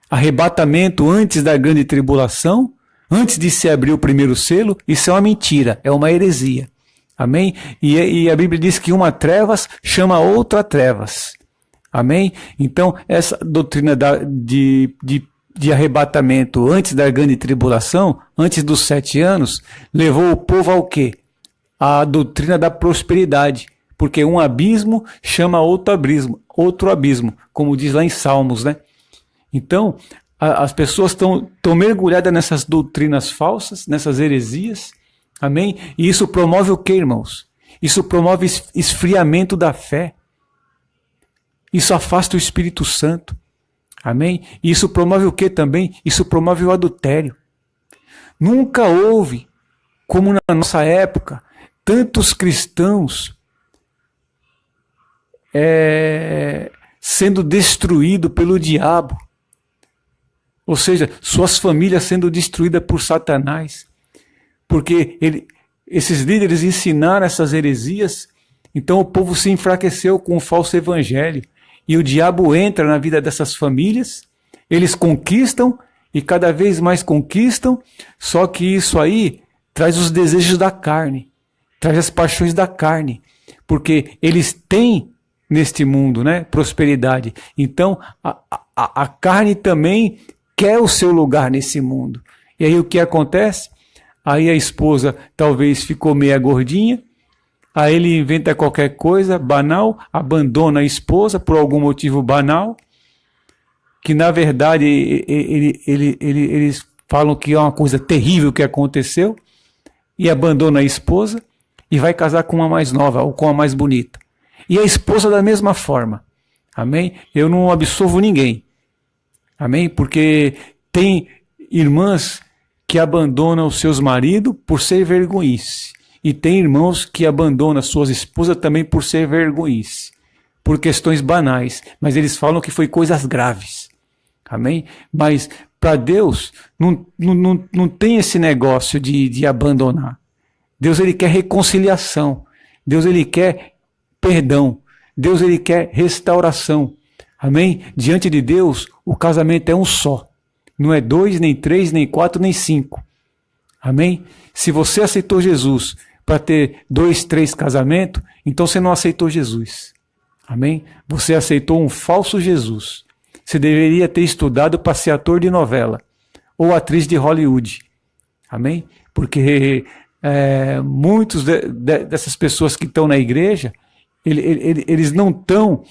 Arrebatamento antes da grande tribulação, antes de se abrir o primeiro selo, isso é uma mentira, é uma heresia, amém? E a Bíblia diz que uma trevas chama a outra trevas, amém? Então, essa doutrina de arrebatamento antes da grande tribulação, antes dos 7 anos, levou o povo ao quê? A doutrina da prosperidade, porque um abismo chama outro abismo, como diz lá em Salmos, né? Então, as pessoas estão mergulhadas nessas doutrinas falsas, nessas heresias, amém? E isso promove o quê, irmãos? Isso promove esfriamento da fé. Isso afasta o Espírito Santo. Amém? E isso promove o que também? Isso promove o adultério. Nunca houve, como na nossa época, tantos cristãos sendo destruídos pelo diabo. Ou seja, suas famílias sendo destruídas por Satanás. Porque esses líderes ensinaram essas heresias, então o povo se enfraqueceu com o falso evangelho. E o diabo entra na vida dessas famílias, eles conquistam e cada vez mais conquistam, só que isso aí traz os desejos da carne, traz as paixões da carne, porque eles têm neste mundo, né, prosperidade. Então a carne também quer o seu lugar nesse mundo. E aí o que acontece? Aí a esposa talvez ficou meia gordinha, aí ele inventa qualquer coisa banal, abandona a esposa por algum motivo banal, que na verdade eles falam que é uma coisa terrível que aconteceu, e abandona a esposa e vai casar com uma mais nova ou com a mais bonita. E a esposa da mesma forma. Amém? Eu não absolvo ninguém. Amém? Porque tem irmãs que abandonam os seus maridos por ser vergonhice. E tem irmãos que abandonam suas esposas também por ser vergonhice, por questões banais, mas eles falam que foi coisas graves. Amém? Mas Para Deus, não tem esse negócio de abandonar. Deus, ele quer reconciliação. Deus, ele quer perdão. Deus, ele quer restauração. Amém? Diante de Deus, o casamento é um só. Não é 2, nem 3, nem 4, nem 5. Amém? Se você aceitou Jesus para ter 2, 3 casamentos, então você não aceitou Jesus. Amém? Você aceitou um falso Jesus. Você deveria ter estudado para ser ator de novela ou atriz de Hollywood. Amém? Porque muitos dessas pessoas que estão na igreja, eles não estão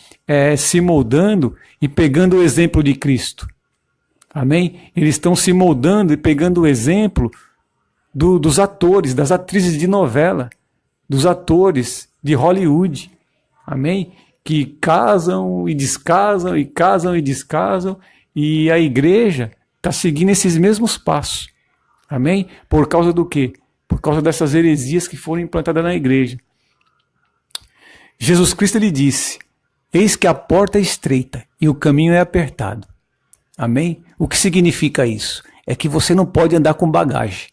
se moldando e pegando o exemplo de Cristo. Amém? Eles estão se moldando e pegando o exemplo dos atores, das atrizes de novela, dos atores de Hollywood. Amém? Que casam e descasam, e casam e descasam, e a igreja está seguindo esses mesmos passos. Amém? Por causa do quê? Por causa dessas heresias que foram implantadas na igreja. Jesus Cristo, ele disse: eis que a porta é estreita e o caminho é apertado. Amém? O que significa isso? É que você não pode andar com bagagem.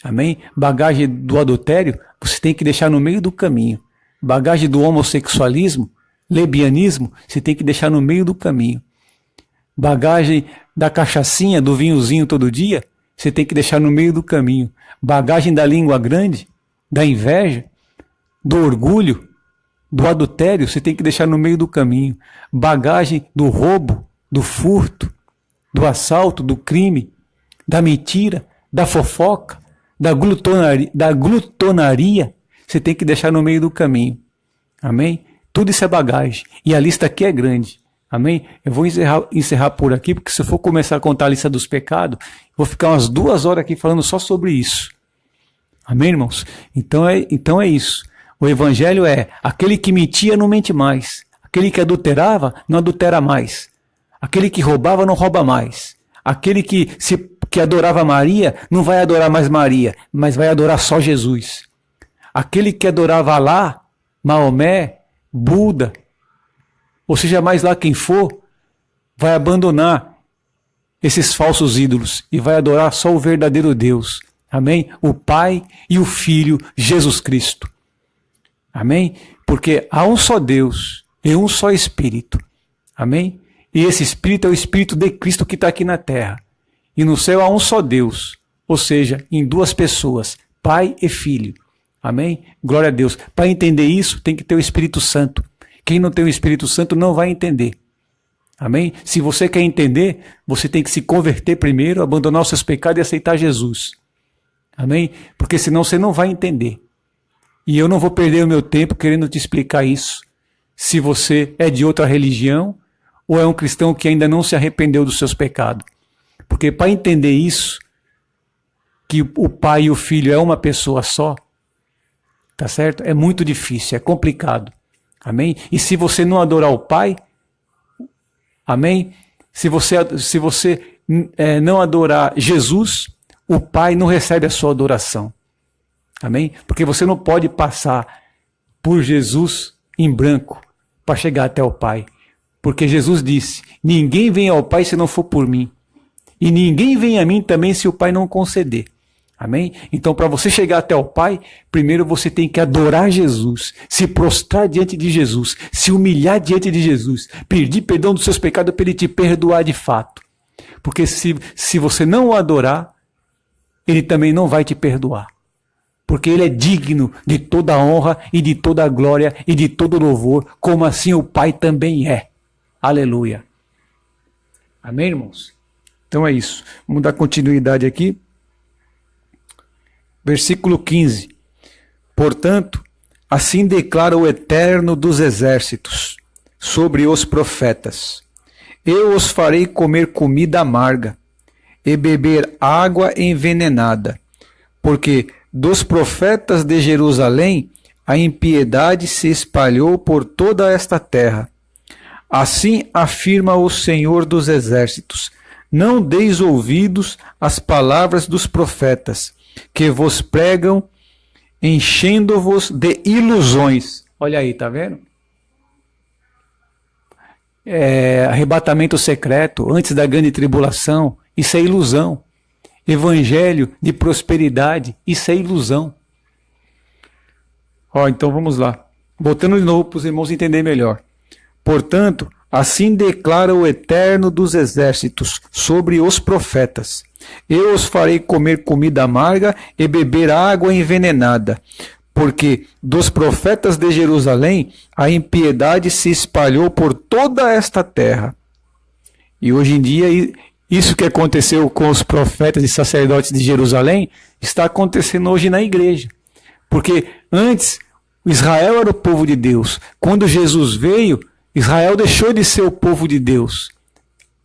Amém? Bagagem do adultério, você tem que deixar no meio do caminho. Bagagem do homossexualismo, lebianismo, você tem que deixar no meio do caminho. Bagagem da cachaçinha, do vinhozinho todo dia, você tem que deixar no meio do caminho. Bagagem da língua grande, da inveja, do orgulho, do adultério, você tem que deixar no meio do caminho. Bagagem do roubo, do furto, do assalto, do crime, da mentira, da fofoca, da glutonaria, você tem que deixar no meio do caminho. Amém? Tudo isso é bagagem. E a lista aqui é grande. Amém? Eu vou encerrar por aqui, porque se eu for começar a contar a lista dos pecados, vou ficar umas 2 horas aqui falando só sobre isso. Amém, irmãos? Então é isso. O evangelho é: aquele que mentia não mente mais. Aquele que adulterava não adultera mais. Aquele que roubava não rouba mais. Aquele que adorava Maria não vai adorar mais Maria, mas vai adorar só Jesus. Aquele que adorava Alá, Maomé, Buda, ou seja, mais lá quem for, vai abandonar esses falsos ídolos e vai adorar só o verdadeiro Deus. Amém? O Pai e o Filho, Jesus Cristo. Amém? Porque há um só Deus e um só Espírito. Amém? E esse Espírito é o Espírito de Cristo que está aqui na terra. E no céu há um só Deus, ou seja, em 2 pessoas, Pai e Filho. Amém? Glória a Deus. Para entender isso, tem que ter o Espírito Santo. Quem não tem o Espírito Santo não vai entender. Amém? Se você quer entender, você tem que se converter primeiro, abandonar os seus pecados e aceitar Jesus. Amém? Porque senão você não vai entender. E eu não vou perder o meu tempo querendo te explicar isso. Se você é de outra religião ou é um cristão que ainda não se arrependeu dos seus pecados. Porque para entender isso, que o Pai e o Filho é uma pessoa só, tá certo? É muito difícil, é complicado. Amém? E se você não adorar o Pai, amém? Se você não adorar Jesus, o Pai não recebe a sua adoração. Amém? Porque você não pode passar por Jesus em branco para chegar até o Pai. Porque Jesus disse: ninguém vem ao Pai se não for por mim. E ninguém vem a mim também se o Pai não conceder. Amém? Então, para você chegar até o Pai, primeiro você tem que adorar Jesus, se prostrar diante de Jesus, se humilhar diante de Jesus, pedir perdão dos seus pecados para Ele te perdoar de fato. Porque se você não o adorar, Ele também não vai te perdoar. Porque Ele é digno de toda a honra e de toda a glória e de todo louvor, como assim o Pai também é. Aleluia. Amém, irmãos? Então é isso. Vamos dar continuidade aqui. Versículo 15. Portanto, assim declara o Eterno dos Exércitos sobre os profetas: eu os farei comer comida amarga e beber água envenenada, porque dos profetas de Jerusalém a impiedade se espalhou por toda esta terra. Assim afirma o Senhor dos Exércitos: não deis ouvidos às palavras dos profetas, que vos pregam, enchendo-vos de ilusões. Olha aí, tá vendo? Arrebatamento secreto, antes da grande tribulação, Isso é ilusão. Evangelho de prosperidade, isso é ilusão. Então vamos lá. Voltando de novo para os irmãos entenderem melhor. Portanto, assim declara o Eterno dos Exércitos sobre os profetas: eu os farei comer comida amarga e beber água envenenada, porque dos profetas de Jerusalém a impiedade se espalhou por toda esta terra. E hoje em dia, isso que aconteceu com os profetas e sacerdotes de Jerusalém está acontecendo hoje na igreja. Porque antes, Israel era o povo de Deus. Quando Jesus veio, Israel deixou de ser o povo de Deus.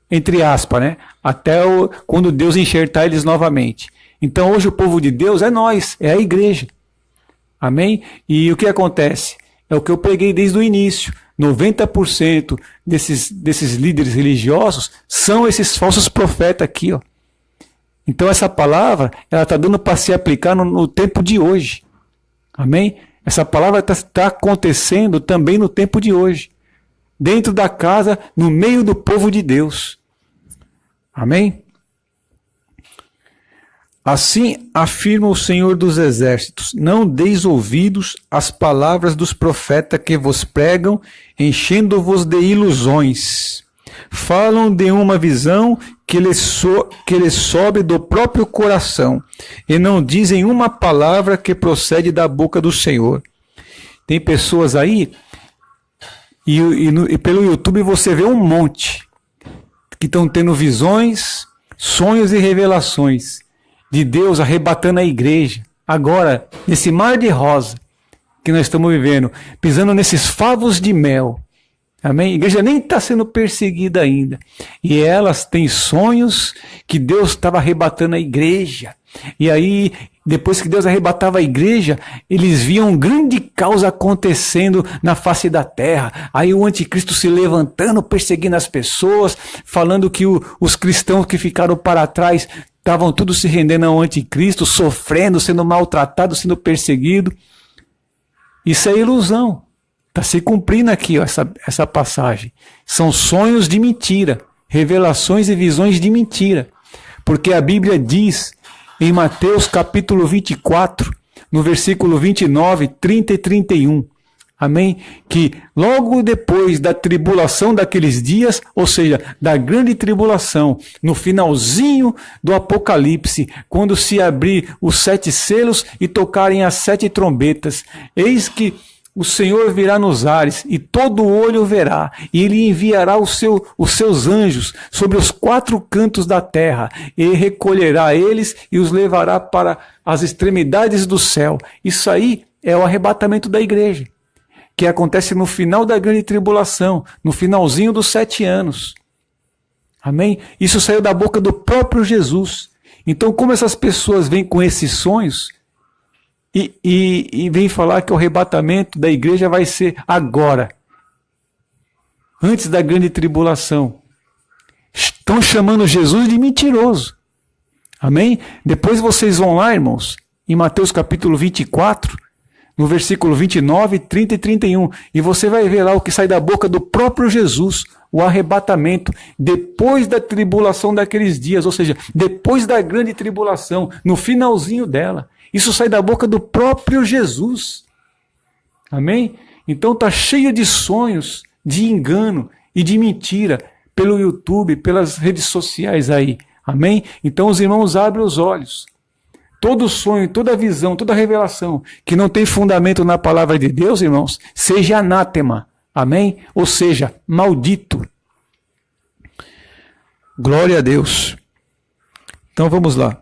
Entre aspas, né? Até quando Deus enxertar eles novamente. Então hoje o povo de Deus é nós, é a igreja. Amém? E o que acontece? É o que eu preguei desde o início. 90% desses líderes religiosos são esses falsos profetas aqui, ó. Então essa palavra, ela está dando para se aplicar no tempo de hoje. Amém? Essa palavra está acontecendo também no tempo de hoje. Dentro da casa, no meio do povo de Deus. Amém? Assim afirma o Senhor dos Exércitos: não deis ouvidos às palavras dos profetas que vos pregam, enchendo-vos de ilusões. Falam de uma visão que lhes sobe do próprio coração, e não dizem uma palavra que procede da boca do Senhor. Tem pessoas aí, e pelo YouTube você vê um monte, que estão tendo visões, sonhos e revelações de Deus arrebatando a igreja. Agora, nesse mar de rosa que nós estamos vivendo, pisando nesses favos de mel. Amém? A igreja nem está sendo perseguida ainda. E elas têm sonhos que Deus estava arrebatando a igreja. E aí, depois que Deus arrebatava a igreja, eles viam um grande caos acontecendo na face da terra. Aí o anticristo se levantando, perseguindo as pessoas, falando que os cristãos que ficaram para trás estavam todos se rendendo ao anticristo, sofrendo, sendo maltratados, sendo perseguidos. Isso é ilusão. Está se cumprindo aqui, ó, essa passagem. São sonhos de mentira, revelações e visões de mentira. Porque a Bíblia diz em Mateus capítulo 24, no versículo 29, 30 e 31, amém? Que logo depois da tribulação daqueles dias, ou seja, da grande tribulação, no finalzinho do Apocalipse, quando se abrir os 7 selos e tocarem as 7 trombetas, eis que o Senhor virá nos ares, e todo olho verá, e Ele enviará os seus anjos sobre os 4 cantos da terra, e recolherá eles e os levará para as extremidades do céu. Isso aí é o arrebatamento da igreja, que acontece no final da grande tribulação, no finalzinho dos 7 anos. Amém? Isso saiu da boca do próprio Jesus. Então, como essas pessoas vêm com esses sonhos, e vem falar que o arrebatamento da igreja vai ser agora, antes da grande tribulação. Estão chamando Jesus de mentiroso. Amém? Depois vocês vão lá, irmãos, em Mateus capítulo 24, no versículo 29, 30 e 31, e você vai ver lá o que sai da boca do próprio Jesus, o arrebatamento, depois da tribulação daqueles dias, ou seja, depois da grande tribulação, no finalzinho dela. Isso sai da boca do próprio Jesus. Amém? Então está cheio de sonhos, de engano e de mentira pelo YouTube, pelas redes sociais aí. Amém? Então os irmãos abrem os olhs. Todo sonho, toda visão, toda revelação que não tem fundamento na palavra de Deus, irmãos, seja anátema. Amém? Ou seja, maldito. Glória a Deus. Então vamos lá.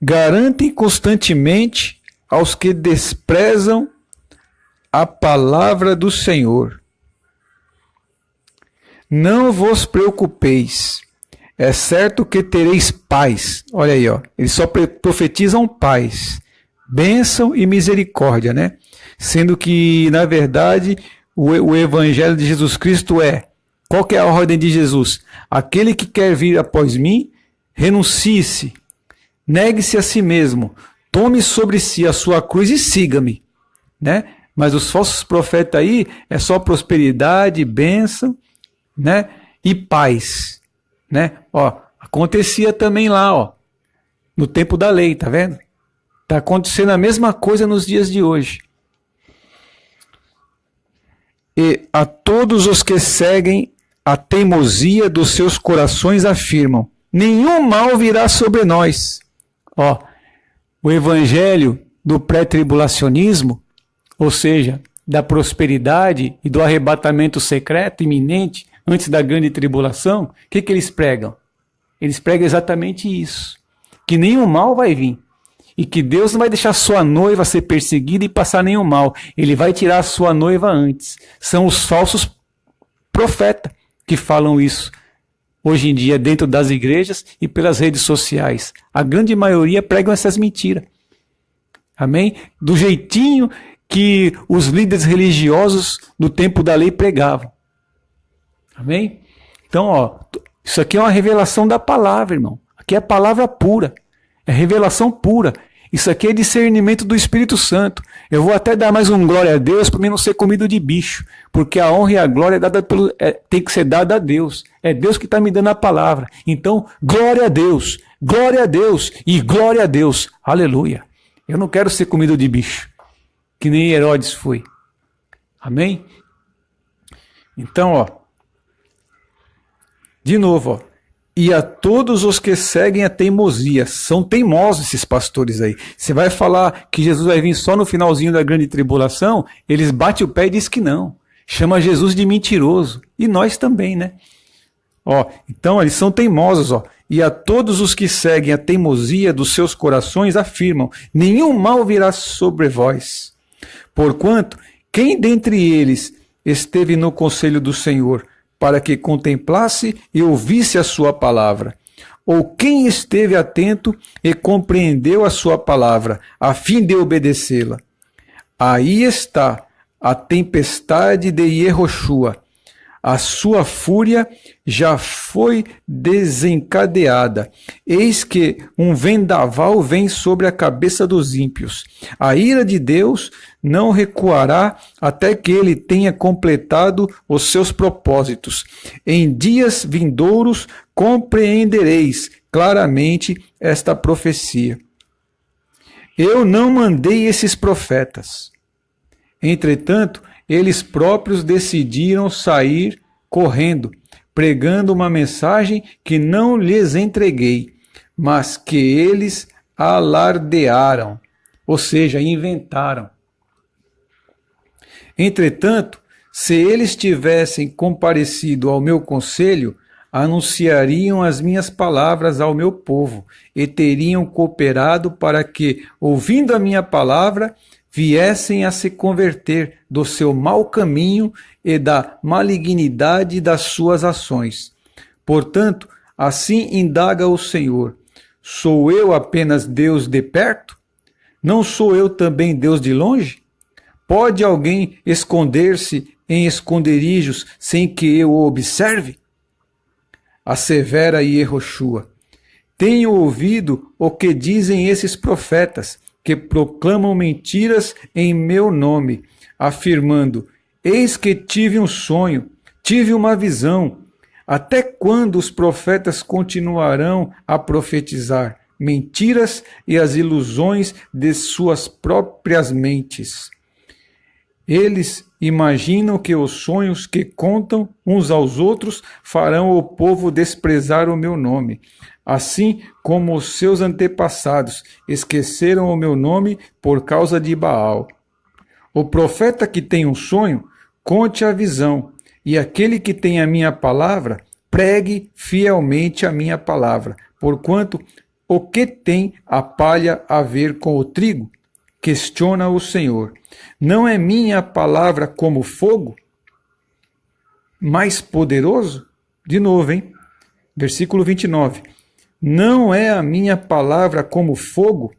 Garantem constantemente aos que desprezam a palavra do Senhor. Não vos preocupeis, é certo que tereis paz. Olha aí, ó, eles só profetizam paz, bênção e misericórdia, né? Sendo que, na verdade, o evangelho de Jesus Cristo é, qual que é a ordem de Jesus? Aquele que quer vir após mim, renuncie-se. Negue-se a si mesmo, tome sobre si a sua cruz e siga-me, né? Mas os falsos profetas aí é só prosperidade, bênção, né? E paz, né? Ó, acontecia também lá, ó, no tempo da lei, tá vendo? Tá acontecendo a mesma coisa nos dias de hoje. E a todos os que seguem a teimosia dos seus corações afirmam: nenhum mal virá sobre nós. Ó, o evangelho do pré-tribulacionismo, ou seja, da prosperidade e do arrebatamento secreto iminente antes da grande tribulação, o que eles pregam? Eles pregam exatamente isso, que nenhum mal vai vir. E que Deus não vai deixar sua noiva ser perseguida e passar nenhum mal. Ele vai tirar a sua noiva antes. São os falsos profetas que falam isso hoje em dia dentro das igrejas e pelas redes sociais. A grande maioria pregam essas mentiras. Amém? Do jeitinho que os líderes religiosos do tempo da lei pregavam. Amém? Então, ó, isso aqui é uma revelação da palavra, irmão. Aqui é a palavra pura. É revelação pura. Isso aqui é discernimento do Espírito Santo. Eu vou até dar mais um glória a Deus para mim não ser comido de bicho. Porque a honra e a glória tem que ser dada a Deus. É Deus que está me dando a palavra. Então, glória a Deus e glória a Deus. Aleluia. Eu não quero ser comido de bicho, que nem Herodes foi. Amém? Então, ó. De novo, ó. E a todos os que seguem a teimosia. São teimosos esses pastores aí. Você vai falar que Jesus vai vir só no finalzinho da grande tribulação, eles batem o pé e dizem que não. Chama Jesus de mentiroso. E nós também, né? Ó, então eles são teimosos, ó. E a todos os que seguem a teimosia dos seus corações afirmam: nenhum mal virá sobre vós. Porquanto, quem dentre eles esteve no conselho do Senhor, para que contemplasse e ouvisse a sua palavra? Ou quem esteve atento e compreendeu a sua palavra, a fim de obedecê-la? Aí está a tempestade de Yehoshua. A sua fúria já foi desencadeada. Eis que um vendaval vem sobre a cabeça dos ímpios. A ira de Deus não recuará até que ele tenha completado os seus propósitos. Em dias vindouros compreendereis claramente esta profecia. Eu não mandei esses profetas. Entretanto, eles próprios decidiram sair correndo, pregando uma mensagem que não lhes entreguei, mas que eles alardearam, ou seja, inventaram. Entretanto, se eles tivessem comparecido ao meu conselho, anunciariam as minhas palavras ao meu povo e teriam cooperado para que, ouvindo a minha palavra, viessem a se converter do seu mau caminho e da malignidade das suas ações. Portanto, assim indaga o Senhor: sou eu apenas Deus de perto? Não sou eu também Deus de longe? Pode alguém esconder-se em esconderijos sem que eu o observe? Assevera Yehoshua: tenho ouvido o que dizem esses profetas, que proclamam mentiras em meu nome, afirmando: eis que tive um sonho, tive uma visão. Até quando os profetas continuarão a profetizar mentiras e as ilusões de suas próprias mentes? Eles imaginam que os sonhos que contam uns aos outros farão o povo desprezar o meu nome, assim como os seus antepassados esqueceram o meu nome por causa de Baal. O profeta que tem um sonho, conte a visão, e aquele que tem a minha palavra, pregue fielmente a minha palavra, porquanto o que tem a palha a ver com o trigo? Questiona o Senhor. Não é minha palavra como fogo? Mais poderoso? De novo, hein? Versículo 29. Não é a minha palavra como fogo?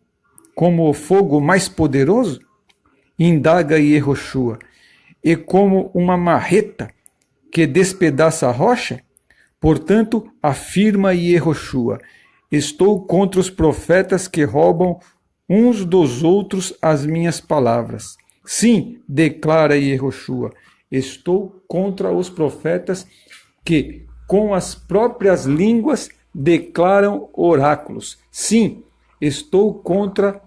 Como o fogo mais poderoso? Indaga Yehoshua. E como uma marreta que despedaça a rocha? Portanto, afirma Yehoshua: estou contra os profetas que roubam uns dos outros as minhas palavras. Sim, declara Yehoshua, estou contra os profetas que, com as próprias línguas, declaram oráculos. Sim, estou contra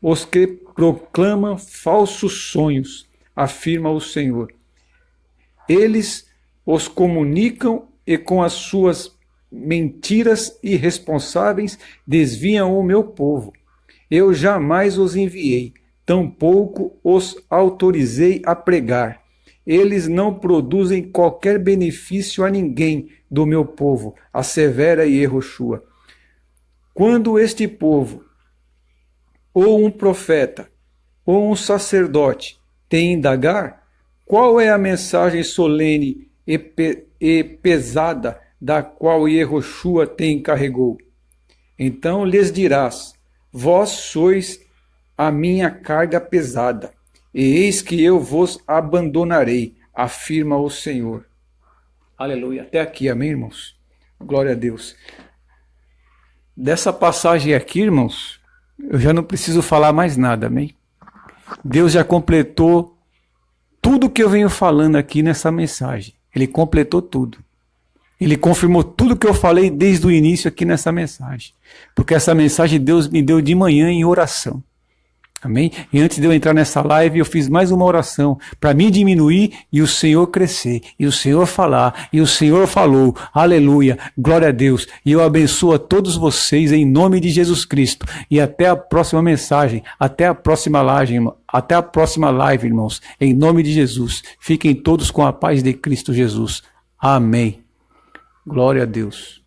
os que proclamam falsos sonhos, afirma o Senhor. Eles os comunicam e com as suas mentiras irresponsáveis desviam o meu povo. Eu jamais os enviei, tampouco os autorizei a pregar. Eles não produzem qualquer benefício a ninguém do meu povo, assevera Yehoshua. Quando este povo, ou um profeta, ou um sacerdote, tem indagar, qual é a mensagem solene e pesada da qual Yehoshua te encarregou? Então lhes dirás, vós sois a minha carga pesada, e eis que eu vos abandonarei, afirma o Senhor. Aleluia. Até aqui, amém, irmãos? Glória a Deus. Dessa passagem aqui, irmãos, eu já não preciso falar mais nada, amém? Deus já completou tudo que eu venho falando aqui nessa mensagem. Ele completou tudo. Ele confirmou tudo que eu falei desde o início aqui nessa mensagem. Porque essa mensagem Deus me deu de manhã em oração. Amém? E antes de eu entrar nessa live, eu fiz mais uma oração para mim diminuir e o Senhor crescer, e o Senhor falar, e o Senhor falou. Aleluia, glória a Deus. E eu abençoo a todos vocês em nome de Jesus Cristo. E até a próxima mensagem, até a próxima live, irmãos, em nome de Jesus. Fiquem todos com a paz de Cristo Jesus. Amém. Glória a Deus.